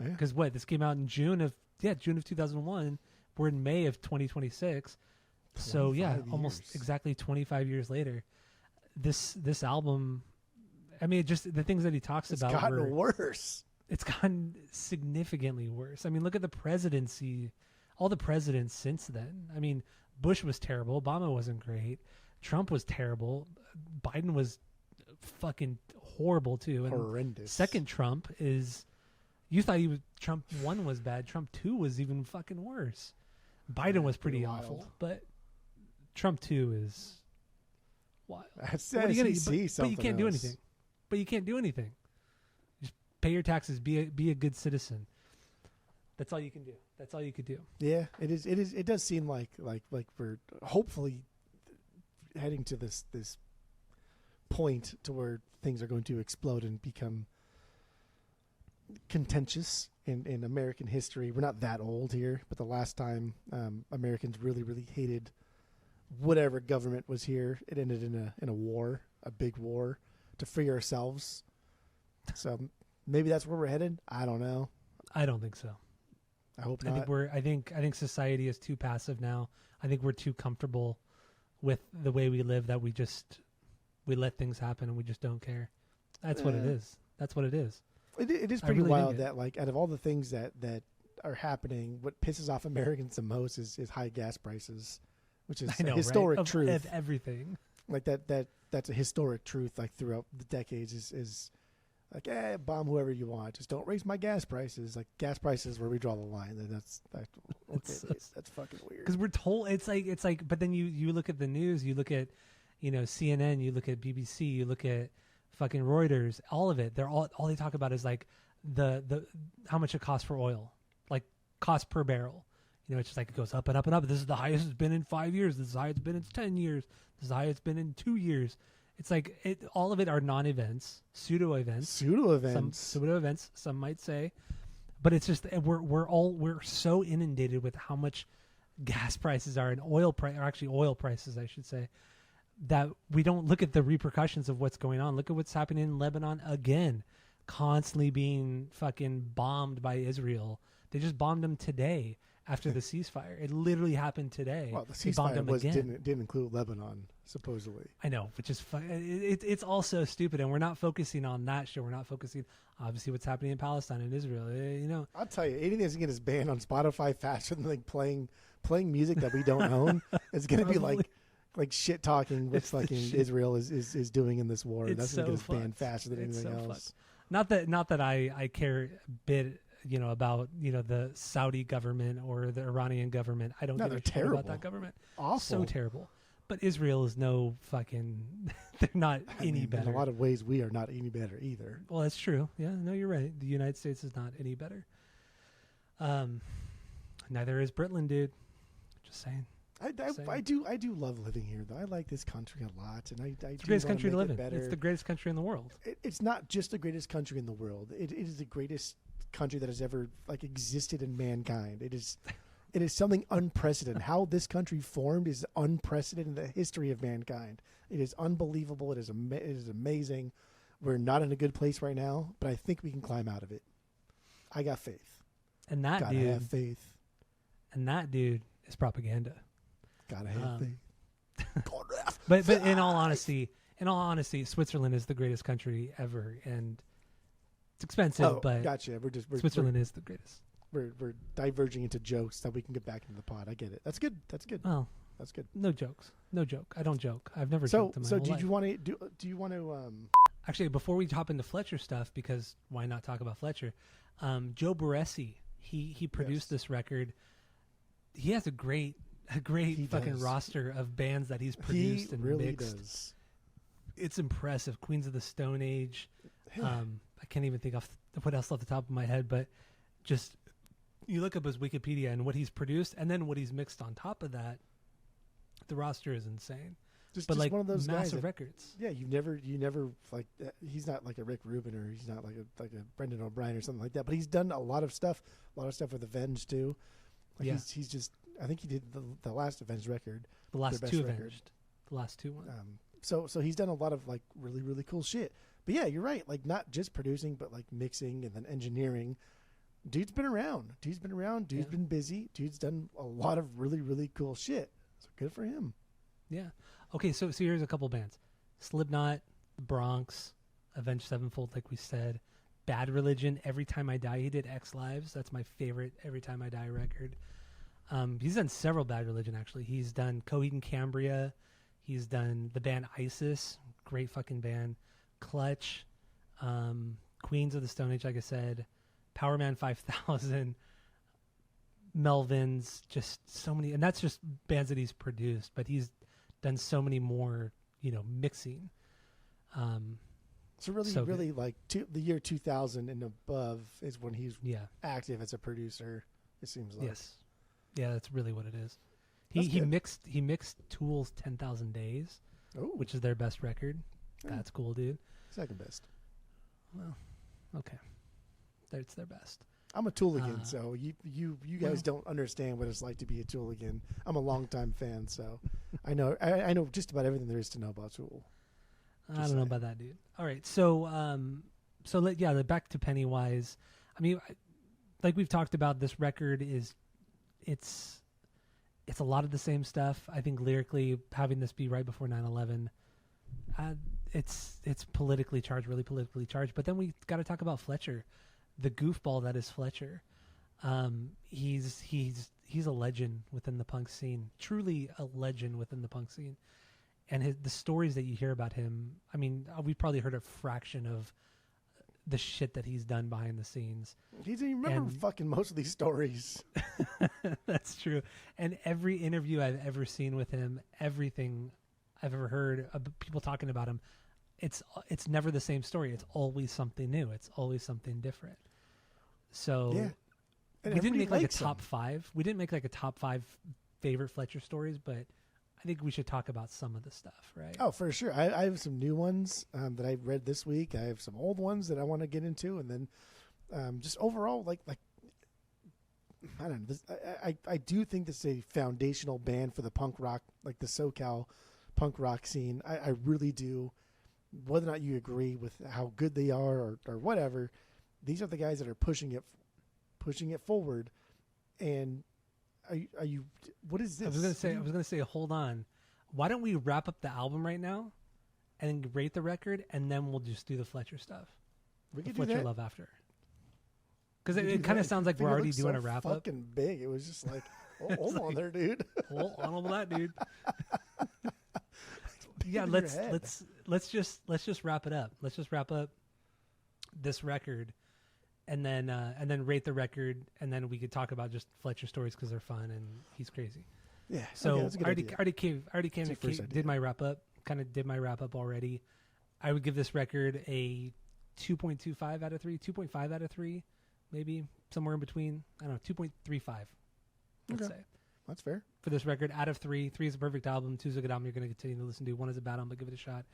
Because this came out in June of 2001. We're in May of 2026. So yeah, almost exactly 25 years later, this album, I mean, just the things that he talks about.
It's gotten worse.
It's gotten significantly worse. I mean, look at the presidency, all the presidents since then. I mean, Bush was terrible. Obama wasn't great. Trump was terrible. Biden was fucking horrible too. And
horrendous.
Second Trump is, you thought Trump 1 was bad. Trump 2 was even fucking worse. Biden was pretty awful, but Trump 2 is wild.
But you
can't do anything. But you can't do anything. Just pay your taxes. Be a good citizen. That's all you can do. That's all you could do.
Yeah, it is. It does seem like we're hopefully heading to this point to where things are going to explode and become contentious in American history. We're not that old here, but the last time Americans really, really hated whatever government was here, it ended in a war, a big war, to free ourselves. So maybe that's where we're headed. I don't know.
I don't think so.
I hope not.
I think society is too passive now. I think we're too comfortable with the way we live that we let things happen and we just don't care. That's what it is. That's what it is.
It is pretty wild that like out of all the things that are happening, what pisses off Americans the most is high gas prices, which is a historic truth.
Of everything.
Like that's a historic truth like throughout the decades is like, bomb whoever you want. Just don't raise my gas prices. Like gas prices where we draw the line. That's fucking weird.
Because we're told it's like, but then you look at the news, you look at, CNN, you look at BBC, you look at fucking Reuters, all of it. They're all they talk about is like the how much it costs for oil, like cost per barrel. It's just like it goes up and up and up. This is the highest it's been in 5 years. This is the highest it's been in 10 years. This is the highest it's been in 2 years. It's like all of it are non-events, pseudo-events. Some might say, but it's just we're so inundated with how much gas prices are and oil prices, I should say, that we don't look at the repercussions of what's going on. Look at what's happening in Lebanon again, constantly being fucking bombed by Israel. They just bombed them today after the ceasefire. It literally happened today.
Well, the ceasefire didn't include Lebanon, supposedly.
I know, which is it's all so stupid, and we're not focusing on that shit. We're not focusing, obviously, what's happening in Palestine and Israel.
I'll tell you, anything that's going to get us banned on Spotify faster than like playing music that we don't own is going to be like shit talking what fucking Israel is doing in this war. That's going to get us banned faster than anything else.
Not that I care a bit. About the Saudi government or the Iranian government. I don't give a shit about that government.
Awful.
So terrible. But Israel is no fucking. They're not any better.
In a lot of ways, we are not any better either.
Well, that's true. Yeah, no, you're right. The United States is not any better. Neither is Britland, dude. Just saying.
I do love living here though. I like this country a lot, and I
It's the greatest country to live in.
Better.
It's the greatest country in the world.
It's not just the greatest country in the world. It is the greatest country that has ever like existed in mankind. It is something unprecedented. How this country formed is unprecedented in the history of mankind. It is unbelievable. It is amazing. We're not in a good place right now, but I think we can climb out of it. I got faith.
And that
Gotta
dude
have faith.
And that dude is propaganda.
Gotta have faith.
But in all honesty, Switzerland is the greatest country ever, and it's expensive. But
gotcha.
Switzerland is the greatest.
We're diverging into jokes that we can get back into the pod. I get it. That's good.
Well,
that's good.
No jokes. No joke. I don't joke. I've never joked in my whole life.
Do you want to?
Actually, before we hop into Fletcher stuff, because why not talk about Fletcher? Joe Barresi, he produced this record. He has a great fucking roster of bands that he's produced and
really
mixed.
Does.
It's impressive. Queens of the Stone Age. I can't even think of what else off the top of my head, but just you look up his Wikipedia and what he's produced, and then what he's mixed on top of that. The roster is insane.
Just
like
one of those
massive
guys
records.
Yeah, you never like. He's not like a Rick Rubin, or he's not like a Brendan O'Brien or something like that. But he's done a lot of stuff with Avenged too. Like he's just. I think he did the last Avenged record.
The last two Avenged. The last two ones.
So he's done a lot of like really, really cool shit. But yeah, you're right. Like not just producing, but like mixing and then engineering. Dude's been around. Dude's been busy. Dude's done a lot of really, really cool shit. So good for him.
Yeah. Okay, so here's a couple bands. Slipknot, Bronx, Avenged Sevenfold, like we said. Bad Religion, Every Time I Die. He did X Lives. That's my favorite Every Time I Die record. He's done several Bad Religion, actually. He's done Coheed and Cambria. He's done the band ISIS. Great fucking band. Clutch. Queens of the Stone Age, like I said. Powerman 5000. Melvins. Just so many. And that's just bands that he's produced. But he's done so many more, mixing.
So really like the year 2000 and above is when he's active as a producer, it seems like.
Yes. Yeah, that's really what it is. He mixed Tool's 10,000 Days, which is their best record. Yeah. That's cool, dude.
Second best.
Well, okay. It's their best.
I'm a Tooligan, so you guys don't understand what it's like to be a Tooligan. I'm a longtime fan, so I know just about everything there is to know about Tool.
I don't know about that, dude. All right, so back to Pennywise. I mean, like we've talked about, this record it's a lot of the same stuff. I think lyrically, having this be right before 9/11, it's politically charged, really politically charged. But then we got to talk about Fletcher, the goofball that is Fletcher. He's a legend within the punk scene, truly a legend within the punk scene. And the stories that you hear about him, I mean, we've probably heard a fraction of the shit that he's done behind the scenes.
He doesn't even remember fucking most of these stories.
That's true. And every interview I've ever seen with him, everything I've ever heard of people talking about him, it's never the same story. It's always something new. It's always something different. So we didn't make like a top 5. We didn't make like a top 5 favorite Fletcher stories, but I think we should talk about some of the stuff, right?
Oh, for sure. I have some new ones that I read this week. I have some old ones that I want to get into, and then just overall, like I don't know. I do think this is a foundational band for the punk rock, like the SoCal punk rock scene. I really do. Whether or not you agree with how good they are or whatever, these are the guys that are pushing it forward. And are you? What is this?
I was gonna say, hold on. Why don't we wrap up the album right now, and rate the record, and then we'll just do the Fletcher stuff.
We could
Fletcher
do that.
Love after. Because it kind of sounds like we're already doing a wrap up.
Fucking big. It was just like, hold on there, dude.
Hold on to that, dude. Yeah, let's just wrap it up. Let's just wrap up this record. And then rate the record, and then we could talk about just Fletcher stories because they're fun and he's crazy.
Yeah.
So
that's a good idea.
Did my wrap up. Kind of did my wrap up already. I would give this record a 2.25 out of 3, 2.5 out of 3, maybe somewhere in between. I don't know, 2.35. Let's say.
That's fair.
For this record, out of 3, 3 is a perfect album, 2 is a good album you're going to continue to listen to, 1 is a bad album, but give it a shot,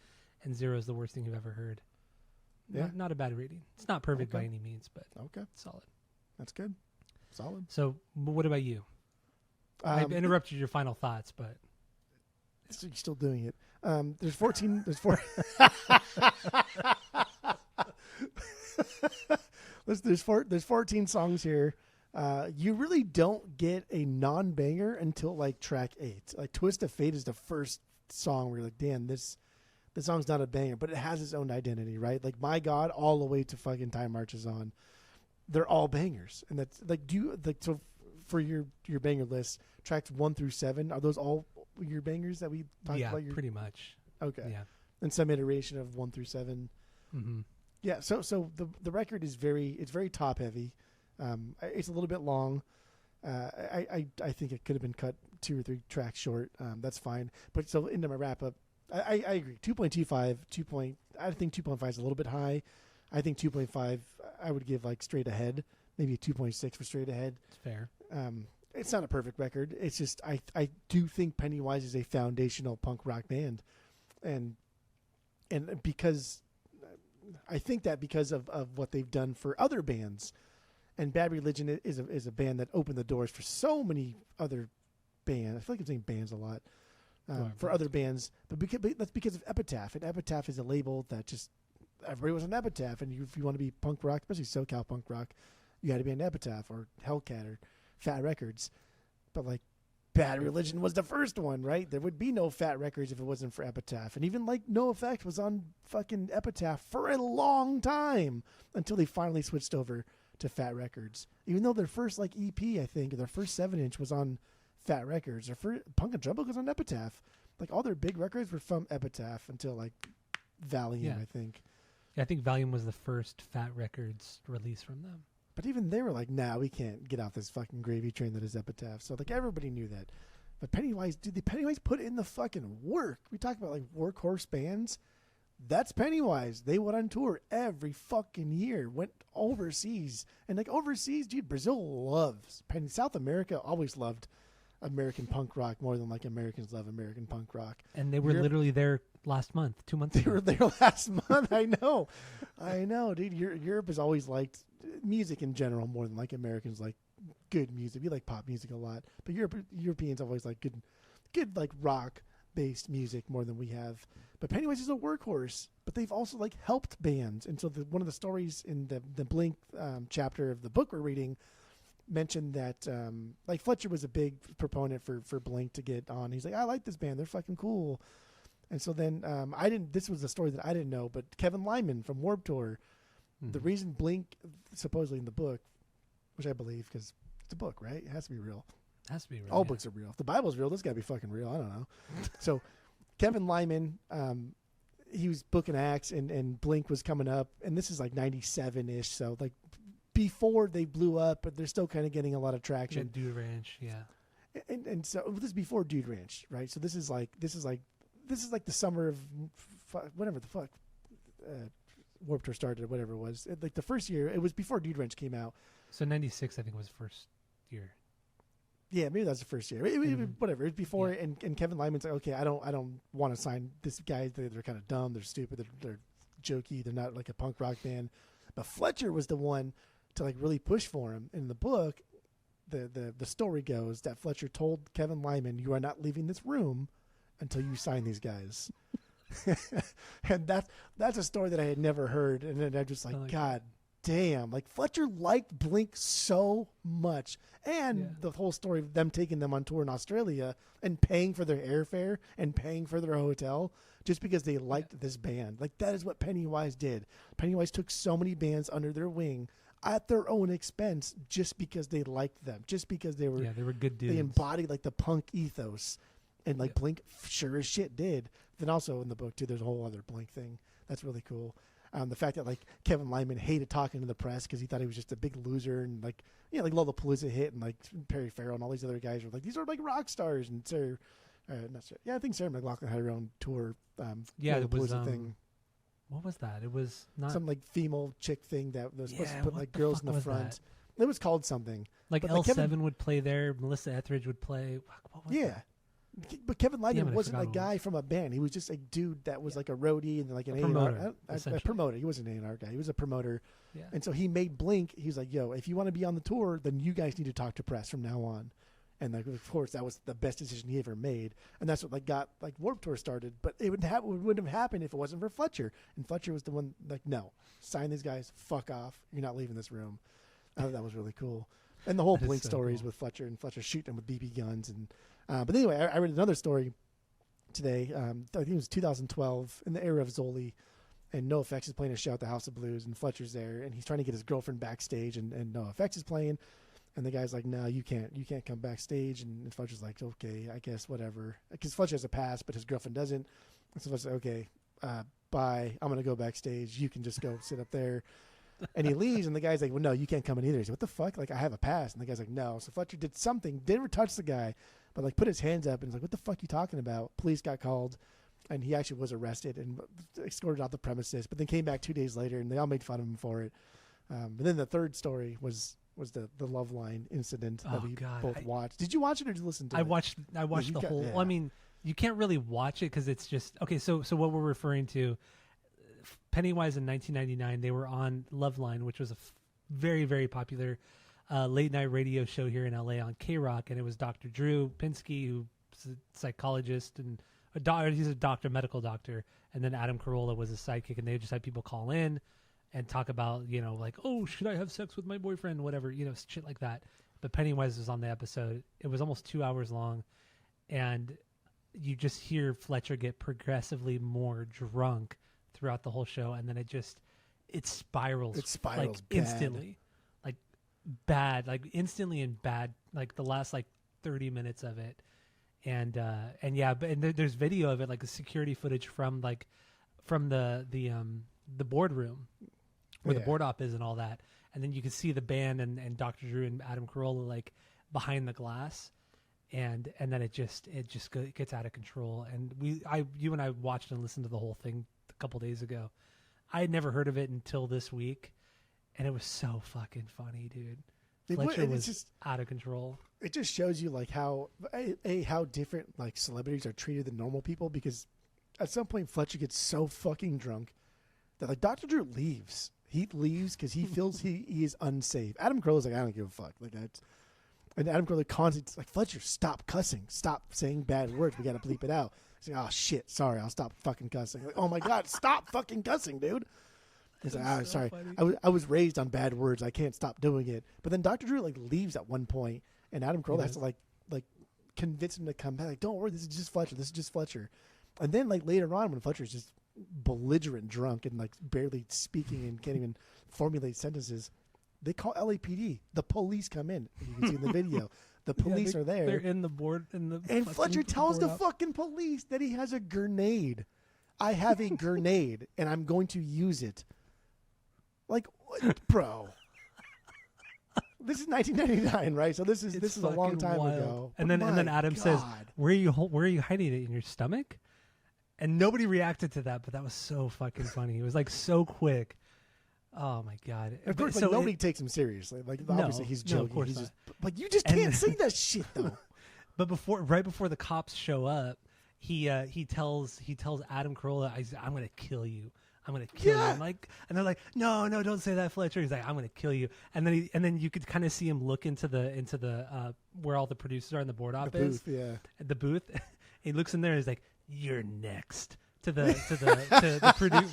and 0 is the worst thing you've ever heard.
Yeah.
Not a bad rating. It's not perfect by
Okay.
any means, but
Okay.
solid.
That's good. Solid.
So, what about you? I interrupted your final thoughts, but
So you're still doing it. There's 14. There's 4. There's 14 songs here. You really don't get a non-banger until like track 8. Like Twist of Fate is the first song where you're like, damn, this song's not a banger, but it has its own identity, right? Like My God, all the way to fucking Time Marches On. They're all bangers, and that's like, so for your banger list, tracks 1 through 7, are those all your bangers that we talked about?
pretty much.
Okay.
Yeah.
And some iteration of 1 through 7.
Mm-hmm.
Yeah. So the record is very top heavy. It's a little bit long. I think it could have been cut 2 or 3 tracks short. That's fine. But so into my wrap up, I agree. 2.25, I think 2.5 is a little bit high. I think 2.5 I would give like Straight Ahead, maybe a 2.6 for Straight Ahead.
It's fair.
It's not a perfect record. It's just I do think Pennywise is a foundational punk rock band, and because I think that because of what they've done for other bands, and Bad Religion is a band that opened the doors for so many other bands. I feel like I'm saying bands a lot for other bands, but that's because of Epitaph, and Epitaph is a label that just everybody was an Epitaph, and if you want to be punk rock, especially SoCal punk rock, you had to be an Epitaph or Hellcat or Fat Records. But like Bad Religion was the first one, right? There would be no Fat Records if it wasn't for Epitaph. And even like No Effect was on fucking Epitaph for a long time until they finally switched over to Fat Records. Even though their first like EP, I think, or their first 7-inch was on Fat Records. Their first Punk and Trouble was on Epitaph. Like all their big records were from Epitaph until like Valium, I think.
Yeah, I think Valium was the first Fat Records release from them.
But even they were like, nah, we can't get off this fucking gravy train that is Epitaph. So like everybody knew that. But Pennywise, dude, the Pennywise put in the fucking work. We talk about like workhorse bands. That's Pennywise. They went on tour every fucking year, went overseas. And like overseas, dude, Brazil loves South America always loved American punk rock more than like Americans love American punk rock.
And they were literally there last month, 2 months ago.
They were there last month. I know, dude. Europe has always liked music in general more than like Americans like good music. We like pop music a lot, but Europeans always like good like rock based music more than we have. But Pennywise is a workhorse, but they've also like helped bands. And so one of the stories in the Blink chapter of the book we're reading mentioned that like Fletcher was a big proponent for Blink to get on. He's like, I like this band, they're fucking cool. And so then this was a story that I didn't know, but Kevin Lyman from Warped Tour, the reason Blink, supposedly in the book, which I believe because it's a book, right? It has to be real.
It has to be real.
All books are real. If the Bible's real, this got to be fucking real. I don't know. So Kevin Lyman, he was booking acts, and Blink was coming up, and this is like 97-ish, so like before they blew up, but they're still kind of getting a lot of traction.
Dude Ranch, yeah.
And so this is before Dude Ranch, right? So this is like the summer of whatever the fuck Warped Tour started, or whatever it was. Like the first year, it was before Dude Ranch came out.
So 96, I think, was first year.
Yeah, maybe that's the first year. Whatever. It's before, yeah. And Kevin Lyman's like, okay, I don't want to sign this guy. They're kind of dumb. They're stupid. They're jokey. They're not like a punk rock band. But Fletcher was the one to like really push for him. In the book, the story goes that Fletcher told Kevin Lyman, "You are not leaving this room until you sign these guys." And that's a story that I had never heard. And then I'm just like, God damn, like Fletcher liked Blink so much. And the whole story of them taking them on tour in Australia and paying for their airfare and paying for their hotel just because they liked this band. Like that is what Pennywise did. Pennywise took so many bands under their wing at their own expense just because they liked them, just because they were
good dudes.
They embodied like the punk ethos, and like Blink sure as shit did. Then also in the book too, there's a whole other Blink thing that's really cool. The fact that like Kevin Lyman hated talking to the press because he thought he was just a big loser, and like like Lollapalooza hit, and like Perry Farrell and all these other guys were like, these are like rock stars. And Sarah, I think Sarah McLachlan had her own tour.
It was
thing.
What was that? It was not
some like female chick thing that was supposed to put like girls in the front. It was called something.
Like
But,
L7
Kevin,
would play there. Melissa Etheridge would play. What was that?
But Kevin Lyman
Damn it, I
wasn't a
forgot what it
guy
was.
from a band. He was just a dude that was like a roadie and like an
A
A&R.
promoter,
A
essentially.
promoter. He wasn't an A&R guy. He was a promoter.
Yeah.
And so he made Blink. He's like, yo, if you want to be on the tour, then you guys need to talk to press from now on. And like, of course, that was the best decision he ever made. And that's what like got like Warped Tour started. But it wouldn't have happened if it wasn't for Fletcher. And Fletcher was the one like, no, sign these guys. Fuck off. You're not leaving this room. I thought that was really cool. And the whole
That is
Blink
so
stories
cool.
with Fletcher and Fletcher shooting him with BB guns. And but anyway, I read another story today. I think it was 2012 in the era of Zoli, and NoFX is playing a show at the House of Blues, and Fletcher's there, and he's trying to get his girlfriend backstage, and NoFX is playing, and the guy's like, "No, you can't come backstage," and Fletcher's like, "Okay, I guess whatever," because Fletcher has a pass, but his girlfriend doesn't. And so Fletcher's like, "Okay, bye. I'm gonna go backstage. You can just go sit up there." And he leaves, and the guy's like, "Well, no, you can't come in either." He's like, "What the fuck? Like, I have a pass." And the guy's like, "No." So Fletcher did something, didn't touch the guy, but like put his hands up, and he's like, "What the fuck you talking about?" Police got called, and he actually was arrested and escorted out the premises. But then came back 2 days later, and they all made fun of him for it. But then the third story was the Love Line incident that we both watched. Did you watch it or did you listen to it?
I watched the whole.
Yeah.
Well, I mean, you can't really watch it because it's just okay. So what we're referring to, Pennywise in 1999, they were on Loveline, which was a very, very popular late night radio show here in LA on K-Rock, and it was Dr. Drew Pinsky, who's a psychologist and he's a medical doctor, and then Adam Carolla was his sidekick, and they just had people call in and talk about, like, oh, should I have sex with my boyfriend, whatever, shit like that. But Pennywise was on the episode. It was almost 2 hours long, and you just hear Fletcher get progressively more drunk throughout the whole show, and then it spirals.
It spirals
like instantly, like bad, like instantly and bad, like the last like 30 minutes of it, and yeah, but there's video of it, like the security footage from the boardroom where the board op is and all that, and then you can see the band and Dr. Drew and Adam Carolla like behind the glass. And then it gets out of control. And you and I watched and listened to the whole thing a couple days ago. I had never heard of it until this week, and it was so fucking funny, dude. Fletcher was just out of control.
It just shows you like how different like celebrities are treated than normal people, because at some point Fletcher gets so fucking drunk that like Dr. Drew leaves. He leaves because he feels he is unsafe. Adam Carolla's like, I don't give a fuck. Like that's. And Adam Carolla constantly like, Fletcher, stop cussing. Stop saying bad words. We got to bleep it out. He's like, oh, shit. Sorry. I'll stop fucking cussing. Like, oh, my God. Stop fucking cussing, dude. He's like, oh, sorry. I was raised on bad words. I can't stop doing it. But then Dr. Drew like leaves at one point, and Adam Carolla has to like convince him to come back. Like, don't worry. This is just Fletcher. This is just Fletcher. And then like later on when Fletcher's just belligerent drunk and like barely speaking and can't even formulate sentences, they call LAPD. The police come in. You can see in the video. The police are there.
They're in the board.
And Fletcher tells the fucking police that he has a grenade. I have a grenade, and I'm going to use it. Like, what, bro. This is 1999, right? So this is a long time ago.
And then Adam says, "Where are you hiding it in your stomach?" And nobody reacted to that, but that was so fucking funny. It was like so quick. Oh my God!
Of course, like, nobody takes him seriously. Like obviously he's joking.
No, of course
he's
not.
just like, you just can't say that shit though.
But right before the cops show up, he tells Adam Carolla, "I'm going to kill you. I'm going to kill you." And they're like, "No, don't say that, Fletcher." He's like, "I'm going to kill you." And then you could kind of see him look into the where all the producers are in the board op is. The booth. He looks in there and he's like, "You're next." To the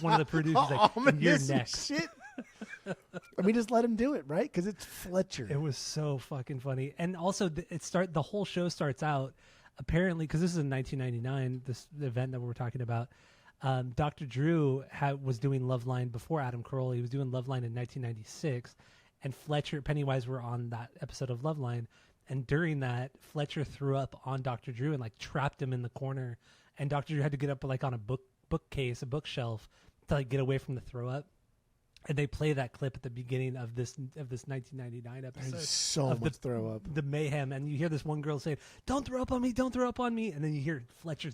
one of the producers, like, "You're next."
Shit. I mean, just let him do it, right? Because it's Fletcher.
It was so fucking funny, and also the whole show starts out apparently because this is in 1999. The event that we're talking about. Dr. Drew was doing Loveline before Adam Carolla. He was doing Loveline in 1996, and Fletcher Pennywise were on that episode of Loveline. And during that, Fletcher threw up on Dr. Drew and like trapped him in the corner. And Dr. Drew had to get up like on a bookcase, a bookshelf, to like get away from the throw up. And they play that clip at the beginning of this 1999 episode.
There's so much throw up.
The mayhem, and you hear this one girl saying, "Don't throw up on me! Don't throw up on me!" And then you hear Fletcher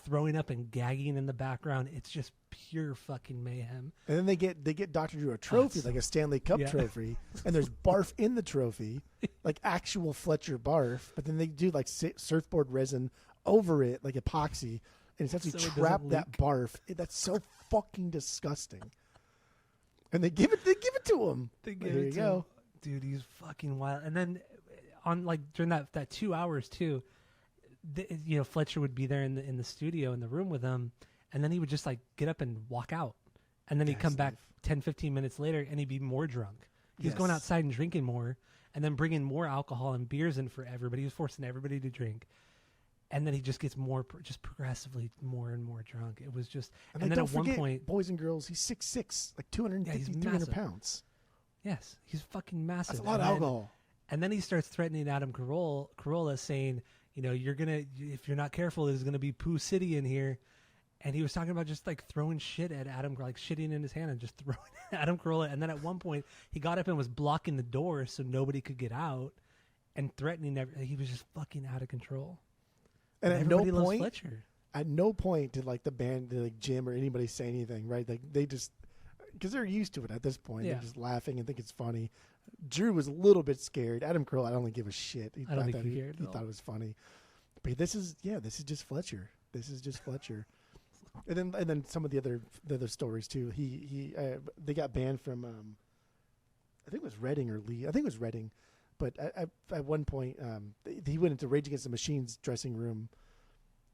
throwing up and gagging in the background. It's just pure fucking mayhem.
And then they get Dr. Drew a trophy, like a Stanley Cup trophy, and there's barf in the trophy, like actual Fletcher barf. But then they do like surfboard resin over it, like epoxy, and it's actually trapped that barf. That's so fucking disgusting. And they give it to him. There you go,
dude. He's fucking wild. And then on like during that 2 hours too, Fletcher would be there in the studio in the room with him, and then he would just like get up and walk out, and then he'd come back 10-15 minutes later and he'd be more drunk. He's going outside and drinking more, and then bringing more alcohol and beers in for everybody. He was forcing everybody to drink, and then he just gets just progressively more and more drunk. It was just, and then at one point,
boys and girls, he's 6'6", like 250, 300 pounds.
Yes, he's fucking massive.
That's a lot of alcohol.
And then he starts threatening Adam Carolla, saying, if you're not careful, there's gonna be Pooh City in here. And he was talking about just like throwing shit at Adam, like shitting in his hand and just throwing at Adam Carolla. And then at one point, he got up and was blocking the door so nobody could get out, and threatening. He was just fucking out of control.
And at no point did like the band, like Jim or anybody say anything, right? Like they just, because they're used to it at this point. They're just laughing and think it's funny. Drew was a little bit scared. Adam Carolla, I don't give a shit.
I don't think he cared.
He thought it was funny. But this is just Fletcher. This is just Fletcher. And then some of the other stories too. They got banned from I think it was Reading or Lee. I think it was Reading. But at one point he went into Rage Against the Machine's dressing room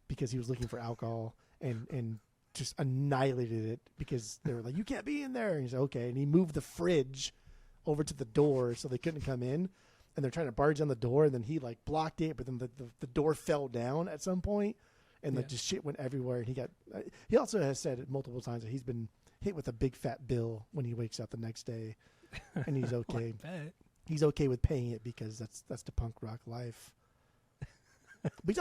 because he was looking for alcohol and just annihilated it because they were like, "You can't be in there." And he said, "Okay." And he moved the fridge over to the door so they couldn't come in. And they're trying to barge on the door, and then he like blocked it, but then the door fell down at some point. And like just shit went everywhere. And he also has said multiple times that he's been hit with a big fat bill when he wakes up the next day, and he's okay. He's okay with paying it because that's the punk rock life. But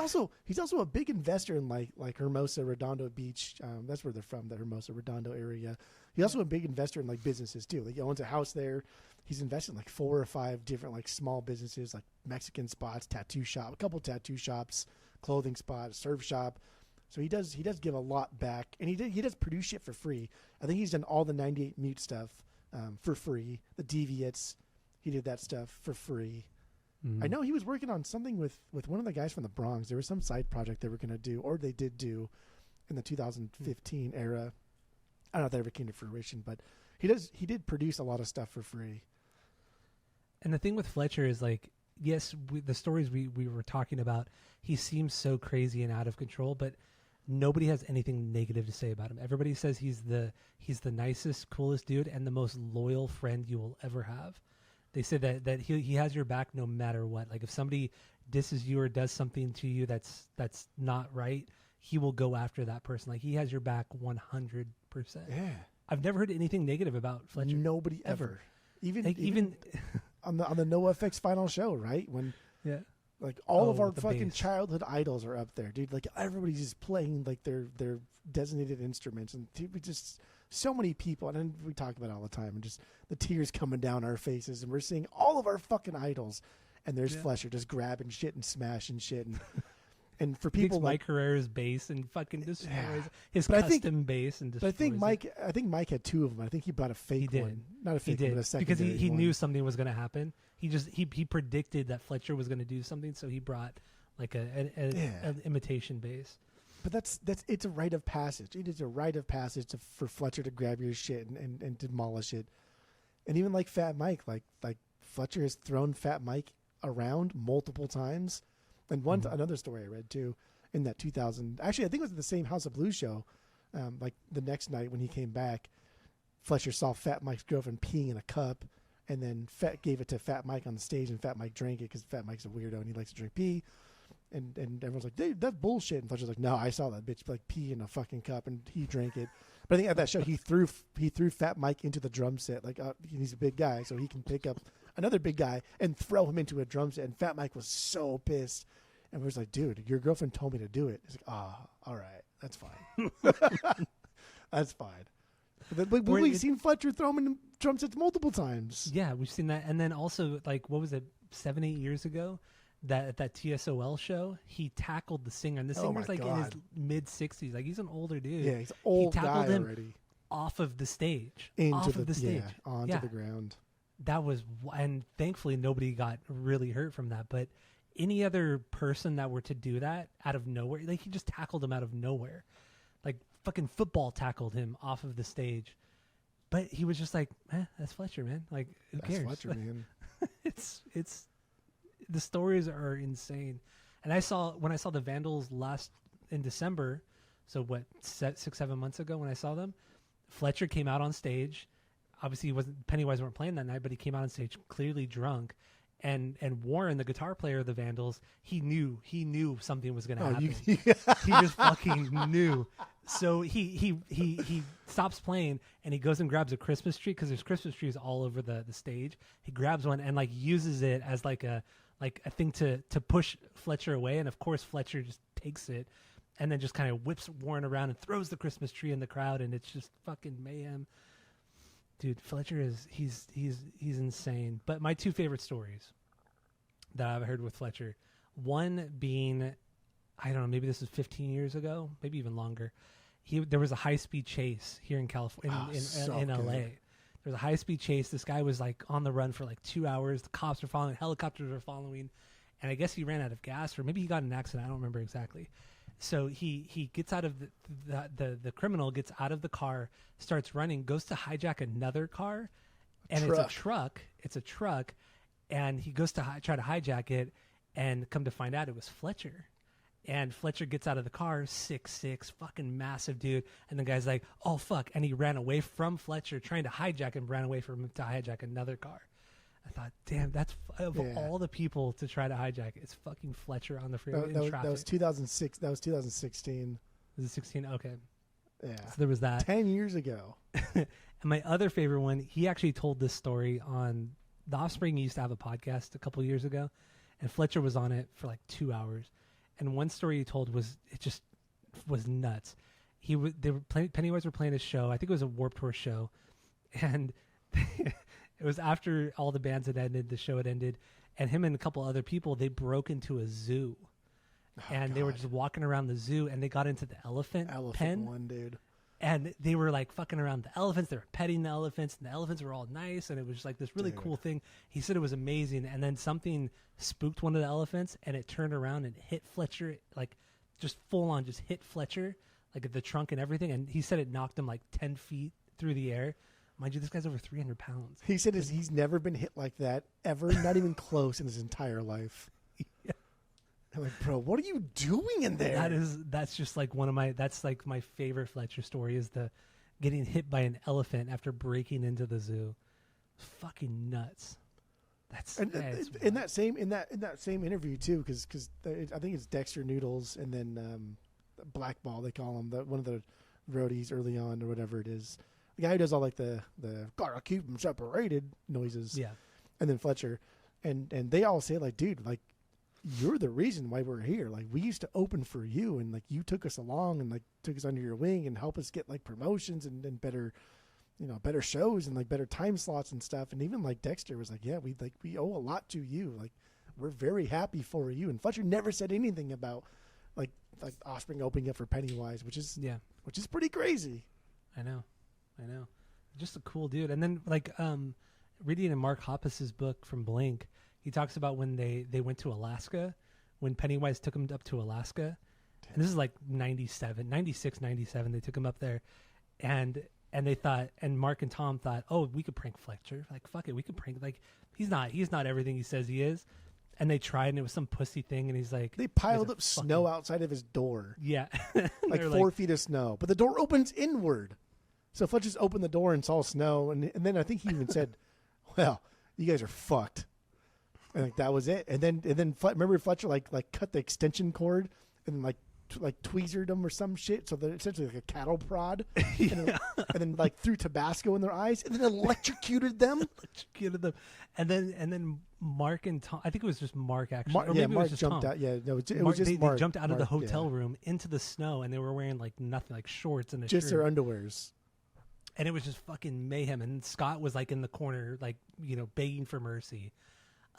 he's also a big investor in like Hermosa Redondo Beach. That's where they're from, the Hermosa Redondo area. He's also a big investor in like businesses too. Like he owns a house there. He's invested in like 4 or 5 different like small businesses, like Mexican spots, tattoo shop, a couple tattoo shops, clothing spot, a surf shop. So he does give a lot back, and he does produce shit for free. I think he's done all the 98 Mute stuff for free. The Deviates, he did that stuff for free. I know he was working on something with one of the guys from the Bronx. There was some side project they were going to do, or they did do, in the 2015 era. I don't know if that ever came to fruition, but he did produce a lot of stuff for free.
And the thing with Fletcher is like, yes, the stories we were talking about, he seems so crazy and out of control, but nobody has anything negative to say about him. Everybody says he's the nicest, coolest dude and the most loyal friend you will ever have. They say that he has your back no matter what. Like if somebody disses you or does something to you that's not right, he will go after that person. Like he has your back 100%.
Yeah.
I've never heard anything negative about Fletcher.
Nobody ever. Even on the NoFX final show, right? When like all of our fucking childhood idols are up there, dude. Like everybody's just playing like their designated instruments, and dude, we just so many people, and then we talk about it all the time, and just the tears coming down our faces, and we're seeing all of our fucking idols, and there's Fletcher just grabbing shit and smashing shit, and for people
like Mike Herrera's bass and fucking destroys his custom bass and destroys.
But I think Mike had 2 of them. I think he brought a fake one, not a fake one, but a secondary
because he
one.
knew something was going to happen. He predicted that Fletcher was going to do something, so he brought like an imitation bass.
But it's a rite of passage. It is a rite of passage for Fletcher to grab your shit and demolish it. And even like Fat Mike, like Fletcher has thrown Fat Mike around multiple times. And another story I read too in that 2000. Actually, I think it was at the same House of Blues show. Like the next night when he came back, Fletcher saw Fat Mike's girlfriend peeing in a cup, and then gave it to Fat Mike on the stage, and Fat Mike drank it because Fat Mike's a weirdo and he likes to drink pee. And everyone's like, "Dude, that's bullshit." And Fletcher's like, "No, I saw that bitch like pee in a fucking cup," and he drank it. But I think at that show he threw Fat Mike into the drum set. Like he's a big guy, so he can pick up another big guy and throw him into a drum set. And Fat Mike was so pissed, and was like, "Dude, your girlfriend told me to do it." He's like, all right, that's fine, that's fine. But we've seen Fletcher throw him in drum sets multiple times.
Yeah, we've seen that, and then also like what was it, 7-8 years ago? that TSOL show, he tackled the singer, and the singer's like in his mid-60s. Like, he's an older dude.
Yeah, he's an old
guy
him already.
Off of the stage.
Onto
the
ground.
That was, and thankfully nobody got really hurt from that. But any other person that were to do that out of nowhere, like, he just tackled him out of nowhere. Like, fucking football tackled him off of the stage. But he was just like, that's Fletcher, man. Like, who cares?
That's Fletcher, man.
it's the stories are insane. And when I saw the Vandals last in December, so 6-7 months ago when I saw them, Fletcher came out on stage. Obviously, Pennywise weren't playing that night, but he came out on stage clearly drunk. And Warren, the guitar player of the Vandals, he knew something was going to happen. He just fucking knew. So he stops playing and he goes and grabs a Christmas tree, because there's Christmas trees all over the stage. He grabs one and like uses it as like a thing to push Fletcher away, and of course Fletcher just takes it and then just kind of whips Warren around and throws the Christmas tree in the crowd, and it's just fucking mayhem. Dude, Fletcher he's insane. But my two favorite stories that I've heard with Fletcher, one being, I don't know, maybe this is 15 years ago, maybe even longer. There was a high-speed chase here in California, in LA. There was a high-speed chase. This guy was like on the run for like 2 hours. The cops were following, helicopters were following, and I guess he ran out of gas, or maybe he got in an accident. I don't remember exactly. So he gets out of the criminal gets out of the car, starts running, goes to hijack another car, and it's a truck, and he goes to try to hijack it, and come to find out it was Fletcher. And Fletcher gets out of the car, 6'6", fucking massive dude. And the guy's like, oh, fuck. And he ran away from Fletcher, trying to hijack him, ran away from him to hijack another car. I thought, damn, that's of all the people to try to hijack, it's fucking Fletcher on the freeway in traffic.
That was 2006. That was 2016.
Was it 16? Okay.
Yeah.
So there was that.
10 years ago.
And my other favorite one, he actually told this story on The Offspring. He used to have a podcast a couple years ago, and Fletcher was on it for like 2 hours. And one story he told was nuts. Pennywise were playing a show. I think it was a Warped Tour show, and it was after all the bands had ended, the show had ended, and him and a couple other people, they broke into a zoo, they were just walking around the zoo, and they got into the elephant pen.
One dude,
and they were like fucking around the elephants. They were petting the elephants, and the elephants were all nice, and it was just like this really cool thing. He said it was amazing, and then something spooked one of the elephants, and it turned around and hit Fletcher, like just full on, just hit Fletcher, like at the trunk and everything. And he said it knocked him like 10 feet through the air. Mind you, this guy's over 300 pounds.
He said he's never been hit like that ever, not even close in his entire life. Yeah. I'm like, bro, what are you doing in there?
That's just like that's like my favorite Fletcher story, is the getting hit by an elephant after breaking into the zoo. Fucking nuts. In that same interview too, because I think it's Dexter Noodles and then Blackball, they call him, one of the roadies early on or whatever it is. The guy who does all like the gotta keep them separated noises. Yeah.
And then Fletcher. And they all say like, dude, like, you're the reason why we're here. Like, we used to open for you, and like you took us along and like took us under your wing and help us get like promotions and better, better shows and like better time slots and stuff. And even like Dexter was like, yeah, we owe a lot to you. Like, we're very happy for you. And Fletcher never said anything about like Offspring opening up for Pennywise, which is pretty crazy.
I know. Just a cool dude. And then like reading in Mark Hoppus's book from Blink, he talks about when they went to Alaska, when Pennywise took him up to Alaska. Damn. And this is like 96, 97. They took him up there, and they thought, and Mark and Tom thought, oh, we could prank Fletcher. Like, fuck it, we could prank. Like, he's not everything he says he is. And they tried, and it was some pussy thing. And he's like,
they piled up snow outside of his door.
Yeah,
like 4 feet of snow, but the door opens inward. So Fletcher just opened the door and saw snow, and then I think he even said, well, you guys are fucked. And like that was it. And then remember Fletcher like cut the extension cord and like tweezered them or some shit, so they're essentially like a cattle prod. And then like threw Tabasco in their eyes and then electrocuted them.
And then Mark and Tom, I think it was just Mark actually.
Mark jumped out. Yeah, no, it was just Mark.
They jumped out of the hotel room into the snow, and they were wearing like nothing, like shorts and
just their underwears.
And it was just fucking mayhem. And Scott was like in the corner, like, begging for mercy.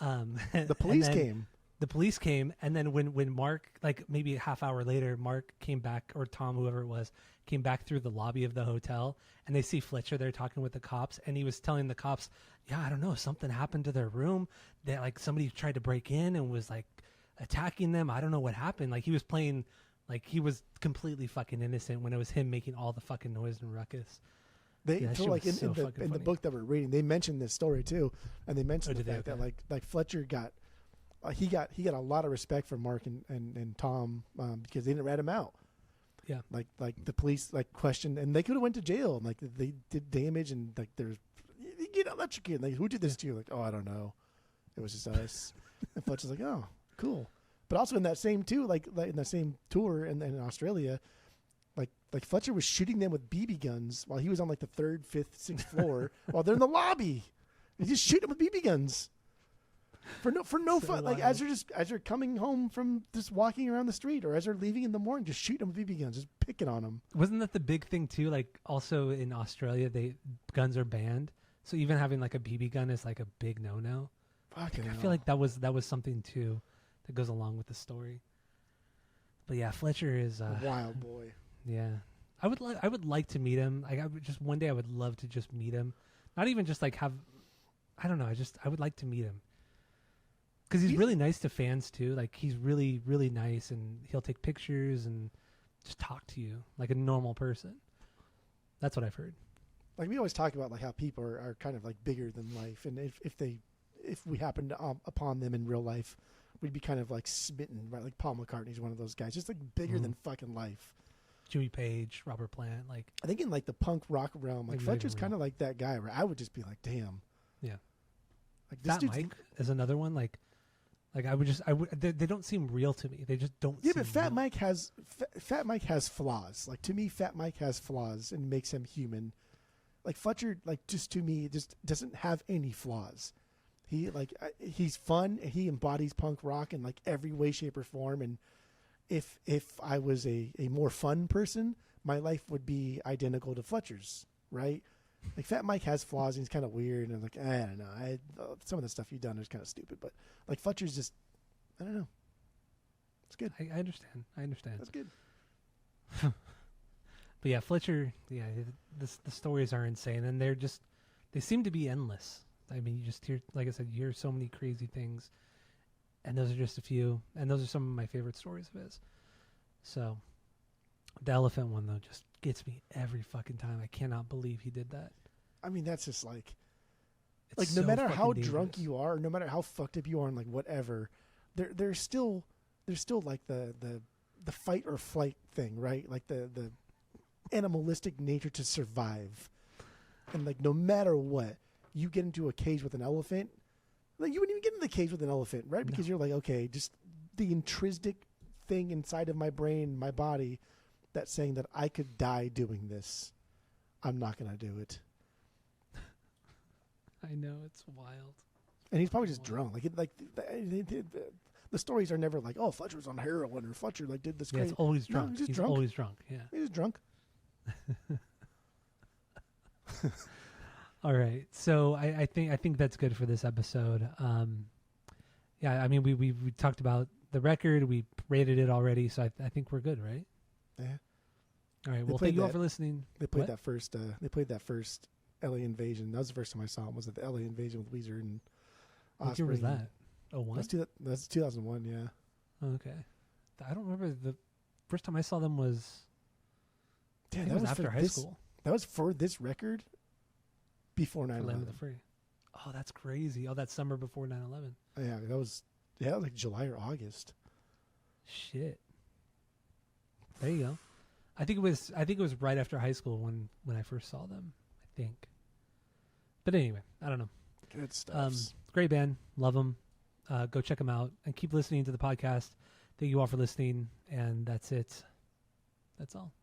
The police came.
the police came, and then when Mark, like maybe a half hour later, Mark came back, or Tom, whoever it was, came back through the lobby of the hotel, and they see Fletcher there talking with the cops, and he was telling the cops, yeah, I don't know, something happened to their room. That like somebody tried to break in and was like attacking them. I don't know what happened. Like he was playing, like he was completely fucking innocent when it was him making all the fucking noise and ruckus.
So like in the book that we're reading, they mentioned this story too, and they mentioned the fact that like Fletcher got he got a lot of respect from Mark and Tom because they didn't rat him out.
Yeah,
like the police like questioned, and they could have went to jail, and like they did damage, and like there's you get electrocuted. Like, who did this to you? Like, oh, I don't know, it was just us. And Fletcher's like, oh, cool. But also in that same too, like in that same tour in Australia, like Fletcher was shooting them with BB guns while he was on like the 3rd, 5th, 6th floor while they're in the lobby. He just shoot them with BB guns for no so fun. Wild. Like as they're coming home from just walking around the street, or as they're leaving in the morning, just shoot them with BB guns, just picking on them.
Wasn't that the big thing too? Like also in Australia, guns are banned, so even having like a BB gun is like a big no. I feel like that was something too that goes along with the story. But yeah, Fletcher is
a wild boy.
Yeah, I would like to meet him. Like, one day I would love to just meet him. Not even just like have, I don't know. I would like to meet him because he's really nice to fans too. Like he's really, really nice, and he'll take pictures and just talk to you like a normal person. That's what I've heard.
Like we always talk about like how people are kind of like bigger than life, and if we happened upon them in real life, we'd be kind of like smitten, right? Like Paul McCartney's one of those guys, just like bigger than fucking life.
Jimmy Page, Robert Plant, like
I think in like the punk rock realm, like Fletcher's kind of like that guy where I would just be like, damn.
Yeah.
Like this
Fat Mike is another one. Like they don't seem real to me. They just don't.
Yeah, but Fat Mike has flaws. Like to me, Fat Mike has flaws and makes him human. Like Fletcher, like just to me, just doesn't have any flaws. He's fun, and he embodies punk rock in like every way, shape, or form. And if I was a more fun person, my life would be identical to Fletcher's, right? Like Fat Mike has flaws, and he's kind of weird, and I'm like, I don't know. Some of the stuff you've done is kind of stupid, but like Fletcher's just, I don't know. It's good.
I understand.
That's good.
But yeah, Fletcher, yeah, the stories are insane, and they seem to be endless. I mean, you just hear, like I said, you hear so many crazy things, and those are just a few, and those are some of my favorite stories of his. So, the elephant one, though, just gets me every fucking time. I cannot believe he did that.
I mean, that's just like no matter how drunk you are, no matter how fucked up you are, and like whatever, there's still like the fight or flight thing, right? Like the animalistic nature to survive, and like no matter what, you get into a cage with an elephant. Like you wouldn't even get in the cage with an elephant, right? Because you're like, okay, just the intrinsic thing inside of my brain, my body, that's saying that I could die doing this. I'm not gonna do it.
I know, it's wild.
And he's probably just drunk. The stories are never like, oh, Fletcher was on heroin, or Fletcher like did this.
Yeah, it's always drunk.
No,
he's always drunk. Yeah,
he's just drunk.
All right, so I think that's good for this episode. Yeah, I mean we talked about the record, we rated it already, so I think we're good, right?
Yeah.
All right. Well, thank you all for listening.
They played that first. They played that first LA Invasion. That was the first time I saw them. Was at the LA Invasion with Weezer and Osprey.
What year was that? 01?
That's 2001. Yeah.
Oh, okay. I don't remember the first time I saw them was.
Damn,
that was after high school.
That was for this record. Before 9/11.
Land of the Free. Oh, that's crazy. Oh, that summer before 9/11.
Yeah, that was like July or August.
Shit. There you go. I think it was right after high school when I first saw them, I think. But anyway, I don't know.
Good stuff.
Great band. Love them. Go check them out and keep listening to the podcast. Thank you all for listening, and that's it. That's all.